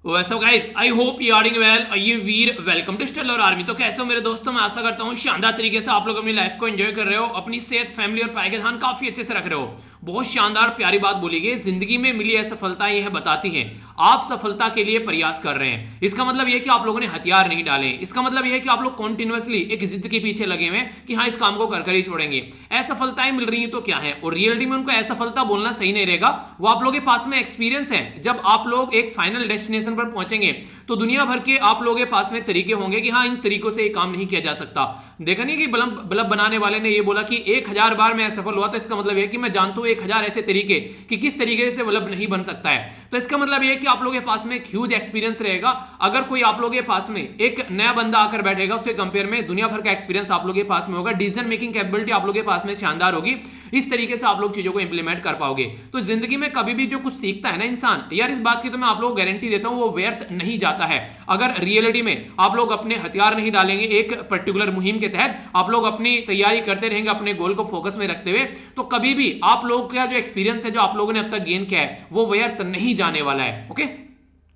वैसे guys I hope you are doing well. ये Veer welcome to Stellar Army. तो कैसे हो मेरे दोस्तों, मैं आशा करता हूँ शानदार तरीके से आप लोग अपनी लाइफ को एंजॉय कर रहे हो, अपनी सेहत, फैमिली और पढ़ाई का ध्यान काफी अच्छे से रख रहे हो। बहुत शानदार प्यारी बात बोली गई, जिंदगी में मिली असफलताएं यह बताती हैं आप सफलता के लिए प्रयास कर रहे हैं। इसका मतलब यह कि आप लोगों ने हथियार नहीं डाले। इसका मतलब यह है कि आप लोग कॉन्टिन्यूअसली एक जिद के पीछे लगे हुए हैं कि हाँ इस काम को कर ही छोड़ेंगे। असफलताएं मिल रही हैं तो क्या है, और रियलिटी में उनको असफलता बोलना सही नहीं रहेगा। वो आप लोगों के पास में एक्सपीरियंस है। जब आप लोग एक फाइनल डेस्टिनेशन पर पहुंचेंगे तो दुनिया भर के आप लोगों के पास में तरीके होंगे कि हाँ इन तरीकों से ये काम नहीं किया जा सकता। देखा नहीं कि बल्ब बनाने वाले ने ये बोला कि 1000 बार मैं असफल हुआ, तो इसका मतलब यह कि मैं जानता हूं 1000 ऐसे तरीके कि किस तरीके से बल्ब नहीं बन सकता है। तो इसका मतलब यह है कि आप लोगों के पास में एक ह्यूज एक्सपीरियंस रहेगा। अगर कोई आप लोगों के पास में एक नया बंदा आकर बैठेगा, उससे कंपेयर में दुनिया भर का एक्सपीरियंस आप लोगों के पास में होगा। डिसीजन मेकिंग कैपेबिलिटी आप लोगों के पास में शानदार होगी। इस तरीके से आप लोग चीजों को इंप्लीमेंट कर पाओगे। तो जिंदगी में कभी भी जो कुछ सीखता है ना इंसान, यार इस बात की तो मैं आप लोगों को गारंटी देता हूं वो व्यर्थ नहीं जाता है। अगर रियलिटी में आप लोग अपने हथियार नहीं डालेंगे, एक पर्टिकुलर मुहिम के तहत आप लोग अपनी तैयारी करते रहेंगे अपने गोल को फोकस में रखते हुए, तो कभी भी आप लोग का जो एक्सपीरियंस है, जो आप लोगों ने अब तक गेन किया है, वो व्यर्थ नहीं जाने वाला है। ओके,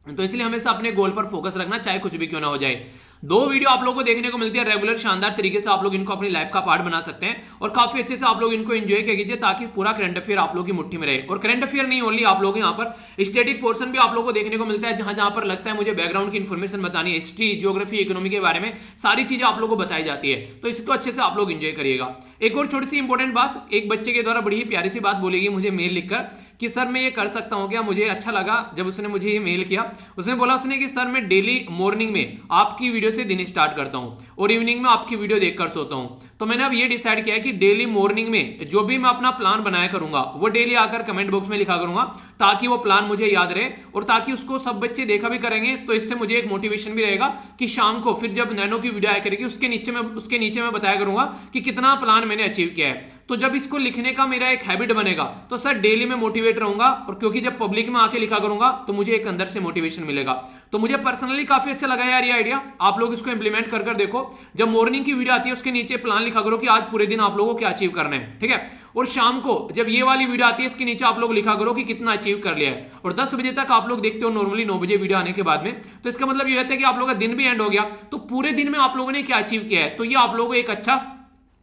तो इसलिए हमेशा अपने गोल पर फोकस रखना, चाहे कुछ भी क्यों ना हो जाए। 2 वीडियो आप लोगों को देखने को मिलती है रेगुलर, शानदार तरीके से आप लोग इनको अपनी लाइफ का पार्ट बना सकते हैं और काफी अच्छे से आप लोग इनको एंजॉय कीजिए, ताकि पूरा करंट अफेयर आप लोग की मुट्ठी में रहे। और करंट अफेयर नहीं, ओनली आप लोग यहाँ पर स्टैटिक पोर्शन भी आप लोगों को देखने को मिलता है, जहां जहां पर लगता है मुझे बैकग्राउंड की इन्फॉर्मेशन बतानी है, हिस्ट्री, ज्योग्राफी, इकोनॉमी के बारे में सारी चीजें आप लोग को बताई जाती है। तो इसको अच्छे से आप लोग एंजॉय करिएगा। एक और छोटी सी इंपॉर्टेंट बात, एक बच्चे के द्वारा बड़ी ही प्यारी सी बात बोली गई मुझे मेल लिखकर कि सर मैं ये कर सकता हूं क्या। मुझे अच्छा लगा जब उसने मुझे ये मेल किया। उसने बोला उसने कि सर मैं डेली मॉर्निंग में आपकी वीडियो से दिन स्टार्ट करता हूं और इवनिंग में आपकी वीडियो देखकर सोता हूं। तो मैंने अब ये डिसाइड किया है कि डेली मॉर्निंग में जो भी मैं अपना प्लान बनाया करूंगा वो डेली आकर कमेंट बॉक्स में लिखा करूंगा, ताकि वो प्लान मुझे याद रहे और ताकि उसको सब बच्चे देखा भी करेंगे। तो इससे मुझे एक मोटिवेशन भी रहेगा कि शाम को फिर जब नैनो की वीडियो आया करेगी उसके नीचे मैं बताया करूंगा कि कितना प्लान मैंने अचीव किया है। तो जब इसको लिखने का मेरा एक हैबिट बनेगा तो सर डेली में मोटिवेट रहूंगा, और क्योंकि जब पब्लिक में आके लिखा करूंगा तो मुझे एक अंदर से मोटिवेशन मिलेगा। तो मुझे पर्सनली काफी अच्छा लगा यार ये आइडिया। आप लोग इसको इंप्लीमेंट कर देखो। जब मॉर्निंग की वीडियो आती है उसके नीचे प्लान लिखा करो कि आज पूरे दिन आप लोगों को क्या अचीव करना है, ठीक है। और शाम को जब ये वाली वीडियो आती है इसके नीचे आप लोग लिखा करो कि कितना अचीव कर लिया है। और 10 बजे तक आप लोग देखते हो नॉर्मली 9 बजे वीडियो आने के बाद में, तो इसका मतलब ये होता है कि आप लोगों का दिन भी एंड हो गया, तो पूरे दिन में आप लोगों ने क्या अचीव किया है। तो ये आप लोगों को एक अच्छा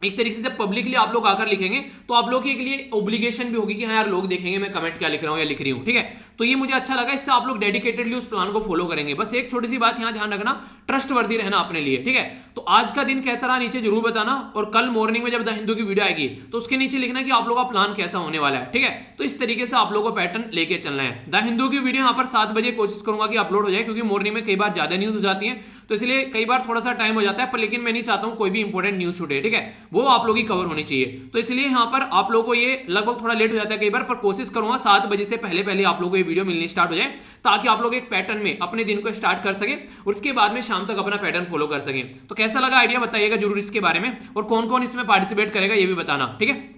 एक तरीके से जब पब्लिकली आप लोग आकर लिखेंगे तो आप लोग के लिए ऑब्लिगेशन भी होगी कि हाँ यार लोग देखेंगे मैं कमेंट क्या लिख रहा हूं या लिख रही हूं, ठीक है। तो ये मुझे अच्छा लगा, इससे आप लोग डेडिकेटेडली उस प्लान को फॉलो करेंगे। बस एक छोटी सी बात यहां ध्यान रखना, ट्रस्टवर्दी रहना अपने लिए, ठीक है। तो आज का दिन कैसा रहा नीचे जरूर बताना, और कल मॉर्निंग में जब द हिंदू की वीडियो आएगी तो उसके नीचे लिखना कि आप लोग का प्लान कैसा होने वाला है, ठीक है। तो इस तरीके से आप लोगों को पैटर्न लेके चलना है। द हिंदू की वीडियो यहाँ पर 7 बजे कोशिश करूंगा कि अपलोड हो जाए, क्योंकि मॉर्निंग में कई बार ज्यादा न्यूज हो जाती है, तो इसलिए कई बार थोड़ा सा टाइम हो जाता है, पर लेकिन मैं नहीं चाहता हूं कोई भी इंपॉर्टेंट न्यूज छूटे, ठीक है। वो आप लोग की कवर होनी चाहिए। तो इसलिए यहाँ पर आप लोगों को ये लगभग थोड़ा लेट हो जाता है कई बार, पर कोशिश करूंगा 7 बजे से पहले आप लोगों को ये वीडियो मिलनी स्टार्ट हो जाए, ताकि आप लोग एक पैटर्न में अपने दिन को स्टार्ट कर सके और उसके बाद में शाम तक अपना पैटर्न फॉलो कर सके। तो कैसा लगा आइडिया बताइएगा जरूर इसके बारे में, और कौन कौन इसमें पार्टिसिपेट करेगा ये भी बताना, ठीक है।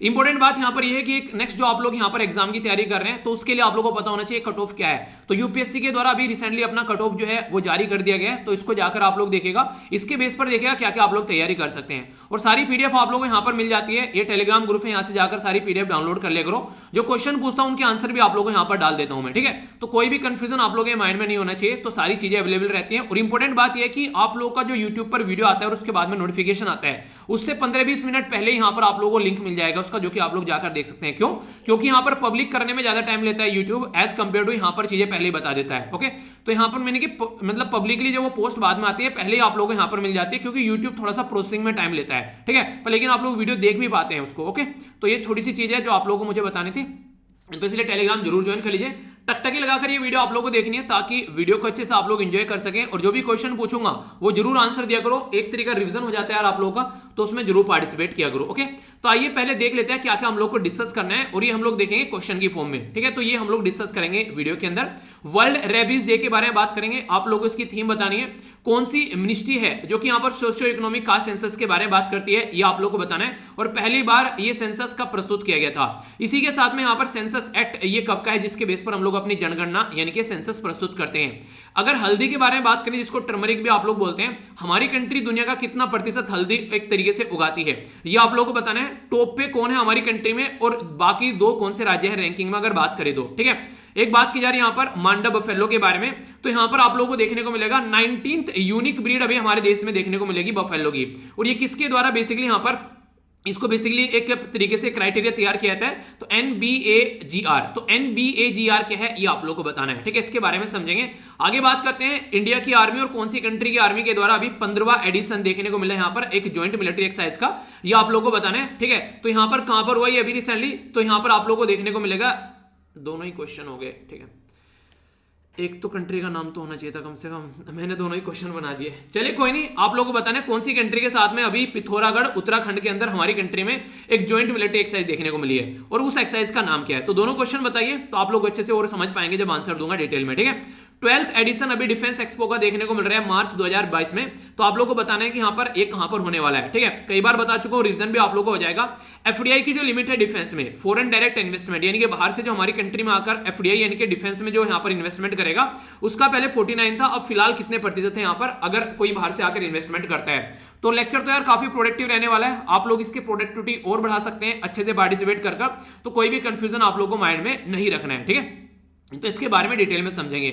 इंपॉर्टेंट बात यहां पर यह है कि एक नेक्स्ट जो आप लोग यहां पर एग्जाम की तैयारी कर रहे हैं तो उसके लिए आप लोगों को पता होना चाहिए कट ऑफ क्या है। तो यूपीएससी के द्वारा अभी रिसेंटली अपना कट ऑफ जो है वो जारी कर दिया गया है, तो इसको जाकर आप लोग देखेगा, इसके बेस पर देखेगा क्या क्या आप लोग तैयारी कर सकते हैं। और सारी पीडीएफ आप लोगों को यहां पर मिल जाती है, ये टेलीग्राम ग्रुप है, यहां से जाकर सारी पीडीएफ डाउनलोड कर लिया करो। जो क्वेश्चन पूछता हूं उनके आंसर भी आप लोगों को यहां पर डाल देता हूं मैं, ठीक है। तो कोई भी कंफ्यूजन आप लोगों के माइंड में नहीं होना चाहिए, तो सारी चीजें अवेलेबल रहती हैं। और इंपॉर्टेंट बात यह है कि आप लोगों का जो यूट्यूब पर वीडियो आता है और उसके बाद में नोटिफिकेशन आता है, उससे 15-20 मिनट पहले यहां पर आप लोगों को लिंक मिल जाएगा उसका, जो कि आप लोग जाकर देख सकते हैं। क्यों? क्योंकि यहां पर पब्लिक करने में ज्यादा टाइम लेता है यूट्यूब एज कंपेयर टू यहां पर चीजें पहले ही बता देता है, ओके। तो यहां पर मैंने कि मतलब पब्लिकली जो वो पोस्ट बाद में आती है पहले ही आप लोगों को यहां पर मिल जाती है, क्योंकि यूट्यूब थोड़ा सा प्रोसेसिंग में टाइम लेता है, ठीक है। पर लेकिन आप लोग वीडियो देख भी पाते हैं उसको, ओके। तो ये थोड़ी सी चीज है जो आप लोगों को मुझे बतानी थी, तो इसलिए टेलीग्राम जरूर ज्वाइन कर लीजिए। टकटकी लगाकर ये वीडियो आप लोगों को देखनी है, ताकि वीडियो को अच्छे से आप लोग एंजॉय कर सकें, और जो भी क्वेश्चन पूछूंगा वो जरूर आंसर दिया करो। एक तरीका रिवीजन हो जाता है यार आप लोगों का, तो उसमें जरूर पार्टिसिपेट किया करो, ओके। तो आइए पहले देख लेते हैं क्या क्या हम लोग को डिस्कस करना है, और ये हम लोग देखेंगे क्वेश्चन की फॉर्म में, ठीक है। तो ये हम लोग डिस्कस करेंगे वीडियो के अंदर। वर्ल्ड रेबीज डे के बारे में बात करेंगे, आप लोगों को इसकी थीम बतानी है। कौन सी मिनिस्ट्री है जो कि यहाँ पर सोशियो इकोनॉमिक कास्ट सेंसस के बारे में बात करती है, ये आप लोग को बताना है। और पहली बार ये सेंसस का प्रस्तुत किया गया था। इसी के साथ में यहाँ पर सेंसस एक्ट ये कब का है, जिसके बेस पर हम लोग अपनी जनगणना यानी कि सेंसस प्रस्तुत करते हैं। अगर हल्दी के बारे में बात करें, जिसको टर्मरिक भी आप लोग बोलते हैं, हमारी कंट्री दुनिया का कितना प्रतिशत हल्दी एक तरीके तरीके से उगाती है, ये आप लोगों को बताना है। टॉप पे कौन है हमारी कंट्री में और बाकी दो कौन से राज्य है रैंकिंग में अगर बात करें तो, ठीक है। एक बात की जा रही है यहाँ पर मांडा बफेलो के बारे में, तो यहाँ पर आप लोगों को देखने को मिलेगा 19th यूनिक ब्रीड अभी हमारे देश में देखने को मिलेगी बफेलो की। और ये किसके द्वारा बेसिकली यहाँ पर इसको बेसिकली एक तरीके से क्राइटेरिया तैयार किया जाता है, तो NBAGR। तो NBAGR क्या है ये आप लोगों को बताना है, ठीक है। इसके बारे में समझेंगे। आगे बात करते हैं इंडिया की आर्मी और कौन सी कंट्री की आर्मी के द्वारा अभी 15वां एडिशन देखने को मिला है यहाँ पर एक ज्वाइंट मिलिट्री एक्सरसाइज का, ये आप लोगों को बताना है, ठीक है। तो यहाँ पर कहां पर हुआ ये अभी रिसेंटली, तो यहाँ पर आप लोगों को देखने को मिलेगा, दोनों ही क्वेश्चन हो गए, ठीक है। एक तो कंट्री का नाम तो होना चाहिए था कम से कम, मैंने दोनों ही क्वेश्चन बना दिए। चलिए कोई नहीं, आप लोगों को बताना है कौन सी कंट्री के साथ में अभी पिथौरागढ़ उत्तराखंड के अंदर हमारी कंट्री में एक ज्वाइंट मिलिट्री एक्सरसाइज देखने को मिली है और उस एक्सरसाइज का नाम क्या है। तो दोनों क्वेश्चन बताइए, तो आप लोग अच्छे से और समझ पाएंगे जब आंसर दूंगा डिटेल में, ठीक है। 12th एडिशन अभी डिफेंस एक्सपो का देखने को मिल रहा है मार्च 2022 में, तो आप लोगों को बताना है कि यहाँ पर एक कहां पर होने वाला है, ठीक है। कई बार बता चुका हूं, रिवीजन भी आप लोगों को हो जाएगा। एफडीआई की जो लिमिट है डिफेंस में, फॉरेन डायरेक्ट इन्वेस्टमेंट, यानी कि बाहर से जो हमारी कंट्री में आकर एफडीआई यानी कि डिफेंस में जो यहाँ पर इन्वेस्टमेंट करेगा, उसका पहले 49 था, अब फिलहाल कितने प्रतिशत है यहाँ पर अगर कोई बाहर से आकर इन्वेस्टमेंट करता है। तो लेक्चर तो यार काफी प्रोडक्टिव रहने वाला है, आप लोग इसकी प्रोडक्टिविटी और बढ़ा सकते हैं अच्छे से पार्टिसिपेट कर, तो कोई भी कंफ्यूजन आप लोगों को माइंड में नहीं रखना है, ठीक है। तो इसके बारे में डिटेल में समझेंगे।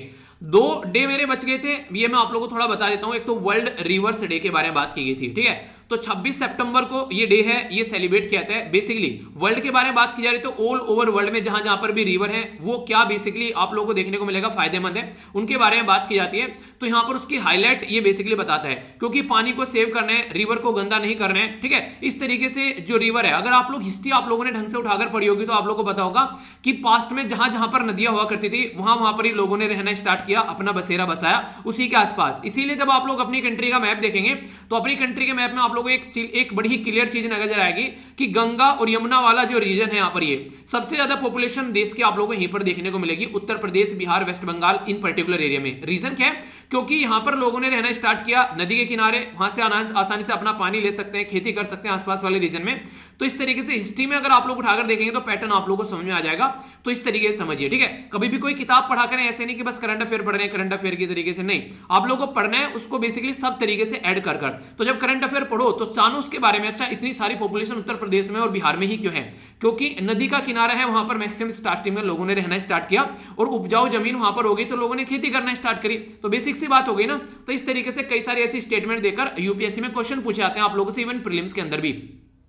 2 डे मेरे बच गए थे, ये मैं आप लोगों को थोड़ा बता देता हूं। एक तो वर्ल्ड रिवर्स डे के बारे में बात की गई थी, ठीक है। तो 26 सितंबर को ये डे है, ये सेलिब्रेट किया जाता है। बेसिकली वर्ल्ड के बारे में बात की जा रही तो ऑल ओवर वर्ल्ड में जहां जहां पर भी रिवर है वो क्या बेसिकली आप लोगों को देखने को मिलेगा फायदेमंद है, उनके बारे में बात की जाती है। तो यहां पर उसकी हाईलाइट ये बेसिकली बताता है, क्योंकि पानी को सेव करना है, रिवर को गंदा नहीं करना है, ठीक है। इस तरीके से जो रिवर है, अगर आप लोग हिस्ट्री आप लोगों ने ढंग से उठाकर पढ़ी होगी तो आप लोगों को पता होगा कि पास्ट में जहां जहां पर नदियां हुआ करती थी वहां पर ही लोगों ने रहना स्टार्ट किया, अपना बसेरा बसाया उसी के आसपास। इसीलिए जब आप लोग अपनी कंट्री का मैप देखेंगे तो अपनी कंट्री के मैप में आप लोगों को एक बड़ी ही क्लियर चीज नजर आएगी कि गंगा और यमुना वाला जो रीजन है यहाँ पर, ये सबसे ज्यादा पॉपुलेशन देश के आप लोगों को यहीं पर देखने को मिलेगी, Uttar Pradesh, Bihar, West Bengal, in particular area में। रीजन क्या है? क्योंकि यहां पर लोगों ने रहना स्टार्ट किया नदी के किनारे, वहां से आसानी से अपना पानी ले सकते हैं, खेती कर सकते हैं आसपास वाले रीजन में। तो इस तरीके से हिस्ट्री में अगर आप लोग उठाकर देखेंगे तो पैटर्न आप लोगों को समझ में आ जाएगा। तो इस तरीके से समझिए, ठीक है। कभी भी कोई किताब पढ़ा करें ऐसे नहीं कि बस करंट अफेयर पढ़ रहे हैं करंट अफेयर की तरीके से, नहीं, आप लोगों को पढ़ना है उसको बेसिकली सब तरीके से ऐड कर। तो जब करंट अफेयर पढ़ो तो जानो उसके बारे में, अच्छा इतनी सारी पॉपुलेशन उत्तर प्रदेश में और बिहार में ही क्यों है? क्योंकि नदी का किनारा है, वहां पर मैक्सिमम स्टार्टिंग में लोगों ने रहना स्टार्ट किया और उपजाऊ जमीन वहां पर हो गई तो लोगों ने खेती करना स्टार्ट करी। तो बेसिक सी बात हो गई ना। तो इस तरीके से कई सारी ऐसी स्टेटमेंट देकर यूपीएससी में क्वेश्चन पूछे जाते हैं आप लोगों से, इवन प्रीलिम्स के अंदर भी।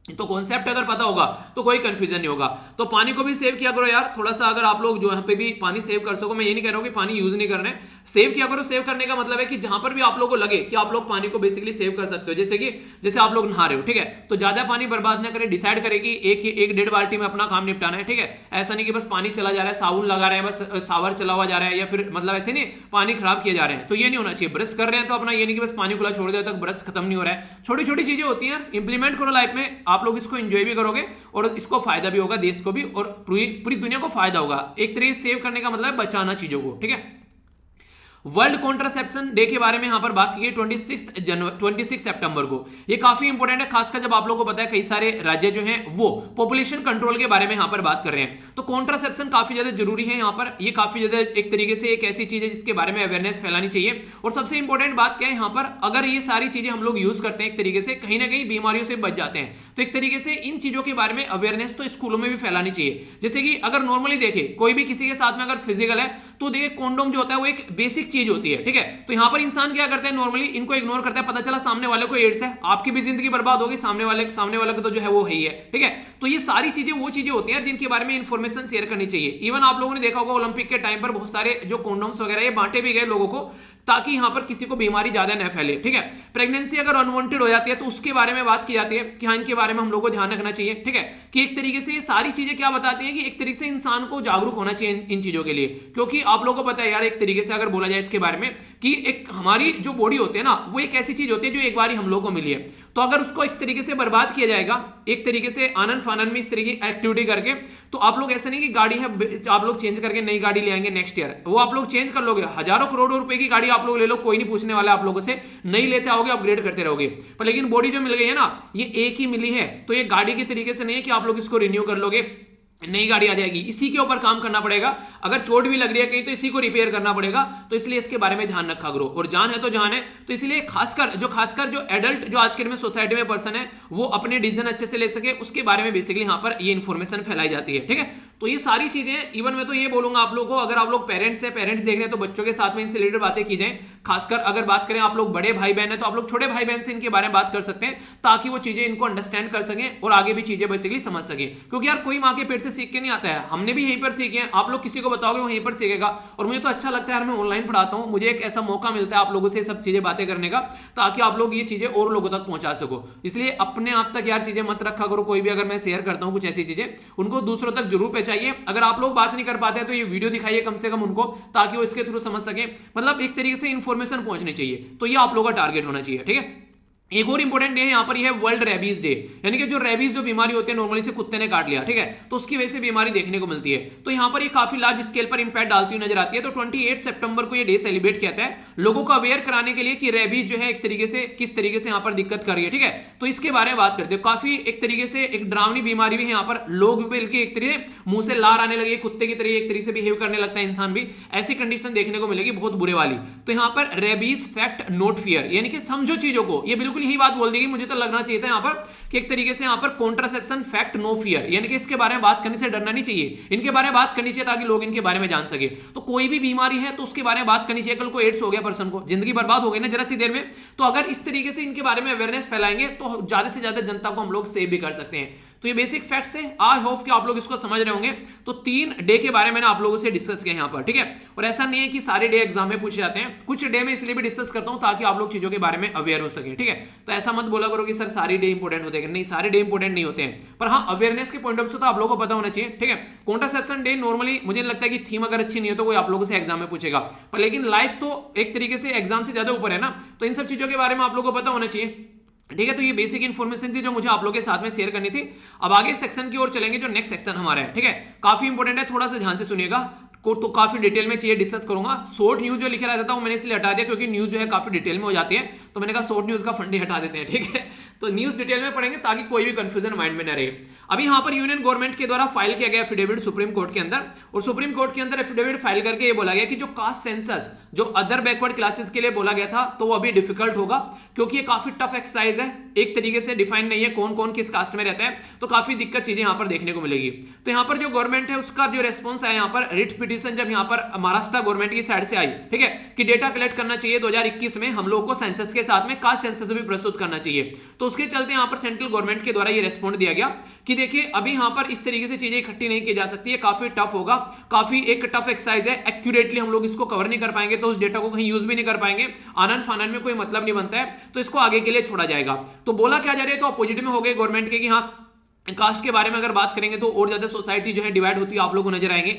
तो कॉन्सेप्ट अगर पता होगा तो कोई कंफ्यूजन नहीं होगा। तो पानी को भी सेव किया करो यार, थोड़ा सा अगर आप लोग जो यहाँ पे भी पानी सेव कर सको, मैं ये नहीं कह रहा हूँ कि पानी यूज नहीं करना है, सेव किया करो। सेव करने का मतलब है कि जहां पर भी आप लोगों को लगे कि आप लोग पानी को बेसिकली सेव कर सकते हो, जैसे आप लोग नहा रहे हो, ठीक है, तो ज्यादा पानी बर्बाद ना करें, डिसाइड करें कि एक 1.5 बाल्टी में अपना काम निपटाना है, ठीक है। ऐसा नहीं कि बस पानी चला जा रहा है, साबुन लगा रहे हैं, बस सावर चला हुआ जा रहा है, या फिर मतलब ऐसे नहीं पानी खराब किए जा रहे हैं, तो ये नहीं होना चाहिए। ब्रश कर रहे हैं तो अपना ये नहीं कि बस पानी खुला छोड़ दिया तक ब्रश खत्म नहीं हो रहा है। छोटी छोटी चीजें होती हैं, इंप्लीमेंट करो लाइफ में, आप लोग इसको एंजॉय भी करोगे और इसको फायदा भी होगा, देश को भी और पूरी दुनिया को फायदा होगा। एक तरीके से सेव करने का मतलब है बचाना चीजों को, ठीक है। वर्ल्ड कॉन्ट्रासेप्शन डे के बारे में यहां पर बात की गई 26 सितंबर को। ये काफी इंपॉर्टेंट है, खासकर जब आप लोगों को पता है कई सारे राज्य जो हैं वो पॉपुलेशन कंट्रोल के बारे में यहां पर बात कर रहे हैं। तो कॉन्ट्रासेप्शन काफी ज्यादा जरूरी है यहां पर, ये काफी ज्यादा एक तरीके से एक ऐसी चीज है जिसके बारे में अवेयरनेस फैलानी चाहिए। और सबसे इंपॉर्टेंट बात क्या है यहां पर, अगर ये सारी चीजें हम लोग यूज करते हैं एक तरीके से, कहीं ना कहीं बीमारियों से बच जाते हैं। तो एक तरीके से इन चीजों के बारे में अवेयरनेस तो स्कूलों में भी फैलानी चाहिए। जैसे कि अगर नॉर्मली देखे कोई भी किसी के साथ में अगर फिजिकल है तो देखिए कॉन्डोम जो होता है वो एक बेसिक चीज होती है, ठीक है। तो यहां पर इंसान क्या करता है, नॉर्मली इनको इग्नोर करता है, पता चला सामने वाले को एड्स है, आपकी भी जिंदगी बर्बाद होगी, सामने वाले को तो जो है वो ही है, ठीक है। तो ये सारी चीजें वो चीजें होती हैं जिनके बारे में इंफॉर्मेशन शेयर करनी चाहिए। इवन आप लोगों ने देखा होगा ओलंपिक के टाइम पर बहुत सारे जो कॉन्डोम्स वगैरह ये बांटे भी गए लोगों को, ताकि यहां पर किसी को बीमारी ज्यादा न फैले, ठीक है। प्रेगनेंसी अगर अनवांटेड हो जाती है तो उसके बारे में बात की जाती है कि हाँ इनके बारे में हम लोगों को ध्यान रखना चाहिए, ठीक है। कि एक तरीके से ये सारी चीजें क्या बताती हैं कि एक तरीके से इंसान को जागरूक होना चाहिए इन चीजों के लिए। क्योंकि आप लोगों को पता है यार, एक तरीके से अगर बोला जाए इसके बारे में कि एक हमारी जो बॉडी होती है ना, वो एक ऐसी चीज होती है जो एक बार ही हम लोगों को मिली है। तो अगर उसको इस तरीके से बर्बाद किया जाएगा, एक तरीके से आनंद फानन में इस तरीके की एक्टिविटी करके, तो आप लोग ऐसा नहीं कि गाड़ी है आप लोग चेंज करके नई गाड़ी ले आएंगे नेक्स्ट ईयर, वो आप लोग चेंज कर लोगे, हजारों करोड़ों रुपए की गाड़ी आप लोग ले लो, कोई नहीं पूछने वाला आप लोगों से, नई लेते आओगे अपग्रेड करते रहोगे। पर लेकिन बॉडी जो मिल गई है ना, ये एक ही मिली है, तो ये गाड़ी के तरीके से नहीं है कि आप लोग इसको रिन्यू कर लोगे नई गाड़ी आ जाएगी, इसी के ऊपर काम करना पड़ेगा। अगर चोट भी लग रही है कहीं तो इसी को रिपेयर करना पड़ेगा। तो इसलिए इसके बारे में ध्यान रखा करो। और जान है तो जान है, तो इसलिए खासकर जो एडल्ट जो आज के डेट में सोसाइटी में पर्सन है वो अपने डिसीजन अच्छे से ले सके, उसके बारे में बेसिकली यहां पर ये इंफॉर्मेशन फैलाई जाती है। ठीक है, तो ये सारी चीजें इवन मैं तो ये बोलूंगा आप लोगों को, अगर आप लोग पेरेंट्स देख रहे हैं तो बच्चों के साथ में इनसे रिलेटेड बातें की जाए। खासकर अगर बात करें आप लोग बड़े भाई बहन है तो आप लोग छोटे भाई बहन से इनके बारे में बात कर सकते हैं, ताकि वो चीजें इनको अंडरस्टैंड कर सकें और आगे भी चीजें बेसिकली समझ सके। क्योंकि यार कोई माँ के पेट से सीख के नहीं आता है, हमने भी यहीं पर सीखे हैं। आप लोग किसी को बताओगे वो यहीं पर सीखेगा। और मुझे तो अच्छा लगता है यार, मैं ऑनलाइन पढ़ाता हूं, मुझे एक ऐसा मौका मिलता है आप लोगों से सब चीजें बातें करने का, ताकि आप लोग ये चीजें और लोगों तक पहुंचा सको। इसलिए अपने आप तक यार चीजें मत रखा करो। कोई भी अगर मैं शेयर करता हूं कुछ ऐसी चीजें, उनको दूसरों तक जरूर पहुंचाइए। अगर आप लोग बात नहीं कर पाते हैं तो ये वीडियो दिखाइए कम से कम उनको, ताकि वो इसके थ्रू समझ सके। मतलब एक तरीके से इंफॉर्मेशन पहुंचनी चाहिए। तो ये आप लोगों का टारगेट होना चाहिए। ठीक है, एक और इंपॉर्टेंट डे है यहाँ पर, यह है वर्ल्ड रेबीज डे। यानी कि जो रेबीज जो बीमारी होती है, नॉर्मली से कुत्ते ने काट लिया, ठीक है, तो उसकी वजह से बीमारी देखने को मिलती है। तो यहाँ पर ये काफी लार्ज स्केल पर इंपैक्ट डालती हुई नजर आती है। तो 28 सितंबर को ये डे सेलिब्रेट किया जाता है लोगों को अवेयर कराने के लिए कि रेबीज जो है एक तरीके से किस तरीके से यहाँ पर दिक्कत कर रही है। ठीक है, तो इसके बारे में बात करते हैं। काफी एक तरीके से एक डरावनी बीमारी भी है यहाँ पर, लोग बल्कि एक तरीके मुंह से लार आने लगे, कुत्ते की तरह एक तरीके से बिहेव करने लगता है इंसान भी, ऐसी कंडीशन देखने को मिलेगी बहुत बुरे वाली। तो यहाँ पर रेबीज फैक्ट नोट फियर, यानी कि समझो चीजों को, ये बिल्कुल यही बात बोल दी। मुझे तो लगना चाहिए था यहाँ पर कि एक तरीके से यहाँ पर कॉन्ट्रासेप्शन फैक्ट नो फियर, यानी कि इसके बारे में बात करने से डरना नहीं चाहिए, इनके बारे में बात करनी चाहिए ताकि लोग इनके बारे में जान सके। तो कोई भी बीमारी है तो उसके बारे में बात करनी चाहिए। कल को एड्स हो गया पर्सन को, जिंदगी बर्बाद हो गई ना जरा सी देर में। तो अगर इस तरीके से इनके बारे में अवेयरनेस फैलाएंगे तो ज्यादा से ज्यादा जनता को हम लोग सेव भी कर सकते हैं। तो ये बेसिक फैक्ट्स है। आई होप कि आप लोग इसको समझ रहे होंगे। तो 3 डे के बारे में आप लोगों से डिस्कस किया यहाँ पर, ठीक है। और ऐसा नहीं है कि सारे डे एग्जाम में पूछे जाते हैं, कुछ डे में इसलिए भी डिस्कस करता हूं ताकि आप लोग चीजों के बारे में अवेयर हो सके, ठीक है। तो ऐसा मत बोला करो कि सर सारे डे इंपॉर्टेंट होते हैं, नहीं सारे डे इंपॉर्टेंट नहीं होते हैं, पर हाँ अवेयरनेस के पॉइंट ऑफ व्यू तो आप लोगों को पता होना चाहिए, ठीक है। कॉन्ट्रासेप्शन डे नॉर्मली मुझे लगता है कि थीम अगर अच्छी नहीं हो तो कोई आप लोगों से एग्जाम में पूछेगा, पर लेकिन लाइफ तो एक तरीके से एग्जाम से ज्यादा ऊपर है ना, तो इन सब चीजों के बारे में आप लोगों को पता होना चाहिए, ठीक है। तो ये बेसिक इन्फॉर्मेशन थी जो मुझे आप लोगों के साथ में शेयर करनी थी। अब आगे सेक्शन की ओर चलेंगे, जो नेक्स्ट सेक्शन हमारा है, ठीक है। काफी इंपॉर्टेंट है, थोड़ा सा ध्यान से सुनिएगा, तो काफी डिटेल में चाहिए डिस्कस करूंगा। शॉर्ट न्यूज जो लिखा रहता था वो मैंने इसलिए हटा दिया क्योंकि न्यूज जो है काफी डिटेल में हो जाती है, तो मैंने कहा शॉर्ट न्यूज का फंडे हटा देते हैं, ठीक है। तो न्यूज डिटेल में पढ़ेंगे ताकि कोई भी कंफ्यूजन माइंड में न रहे। अभी यहाँ पर यूनियन गवर्नमेंट के द्वारा फाइल किया गया एफिडेविट सुप्रीम कोर्ट के अंदर, और सुप्रीम कोर्ट के अंदर एफिडेविट फाइल करके ये बोला गया कि जो कास्ट सेंसस जो अदर बैकवर्ड क्लासेस के लिए बोला गया था तो वो अभी डिफिकल्ट होगा, क्योंकि ये काफी टफ एक्सरसाइज है, एक तरीके से डिफाइन नहीं है कौन कौन किस कास्ट में रहता है, तो काफी दिक्कत चीजें यहाँ पर देखने को मिलेगी। तो यहाँ पर जो गवर्नमेंट है उसका जो रेस्पॉन्स है यहाँ पर रिट पिटीशन जब यहाँ पर महाराष्ट्र गवर्नमेंट की साइड से आई, ठीक है, कि डेटा कलेक्ट करना चाहिए 2021 में हम लोग को सेंसस के साथ में कास्ट सेंसस भी प्रस्तुत करना चाहिए, तो उसके चलते यहाँ पर सेंट्रल गवर्नमेंट के द्वारा ये रेस्पॉन्ड दिया गया कि देखिए अभी यहाँ पर इस तरीके से चीजें इकट्ठी नहीं की जा सकती है, काफी टफ होगा, काफी एक टफ एक्सरसाइज है, एक्यूरेटली हम लोग इसको कवर नहीं कर पाएंगे, तो उस डेटा को कहीं यूज भी नहीं कर पाएंगे, आनंद फानंद में कोई मतलब नहीं बनता है, तो इसको आगे के लिए छोड़ा जाएगा। तो बोला क्या जा रहा है, तो अपोजिट में हो गए गवर्नमेंट के कि हाँ कास्ट के बारे में अगर बात करेंगे तो और ज्यादा सोसाइटी जो है डिवाइड होती है आप लोग को नजर आएंगे,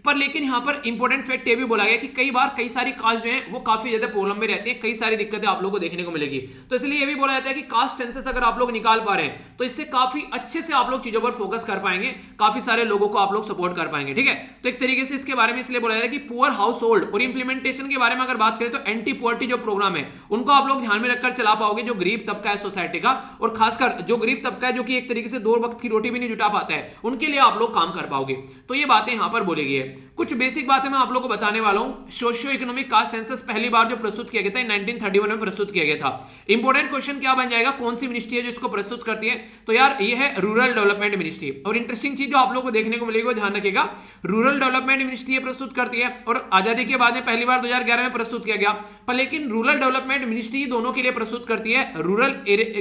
पर लेकिन यहाँ पर इंपॉर्टेंट फैक्ट ये भी बोला गया कि कई बार कई सारी कास्ट जो है वो काफी ज्यादा प्रॉब्लम में रहती है, कई सारी दिक्कतें आप लोगों को देखने को मिलेगी, तो इसलिए ये भी बोला जाता है कि कास्ट सेंसस अगर आप लोग निकाल पा रहे हैं तो इससे काफी अच्छे से आप लोग चीजों पर फोकस कर पाएंगे, काफी सारे लोगों को आप लोग सपोर्ट कर पाएंगे, ठीक है। तो एक तरीके से इसके बारे में इसलिए बोला जा रहा है कि पुअर हाउस होल्ड और इंप्लीमेंटेशन के बारे में अगर बात करें तो एंटी पुअर्टी जो प्रोग्राम है उनको आप लोग ध्यान में रखकर चला पाओगे, जो गरीब तबका है सोसाइटी का, और खासकर जो गरीब तबका है जो कि एक तरीके से 2 वक्त की रोटी भी नहीं जुटा पाता है, उनके लिए आप लोग काम कर पाओगे। तो ये बातें यहां पर बोली गई है। कुछ बेसिक बातें मैं आप लोगों को बताने वाला हूं। सोशियो इकोनॉमिक कास्ट सेंसस पहली बार जो प्रस्तुत किया गया था 1931 में प्रस्तुत किया गया था। इंपॉर्टेंट क्वेश्चन क्या बन जाएगा, कौन सी मिनिस्ट्री है जो इसको प्रस्तुत करती है, तो यार ये है रूरल डेवलपमेंट मिनिस्ट्री। और इंटरेस्टिंग चीज जो आप लोगों को देखने को मिलेगी वो ध्यान रखिएगा, रूरल डेवलपमेंट मिनिस्ट्री प्रस्तुत करती है, और आजादी के बाद में पहली बार 2011 में प्रस्तुत किया गया, पर लेकिन रूरल डेवलपमेंट मिनिस्ट्री दोनों के लिए प्रस्तुत करती है, रूरल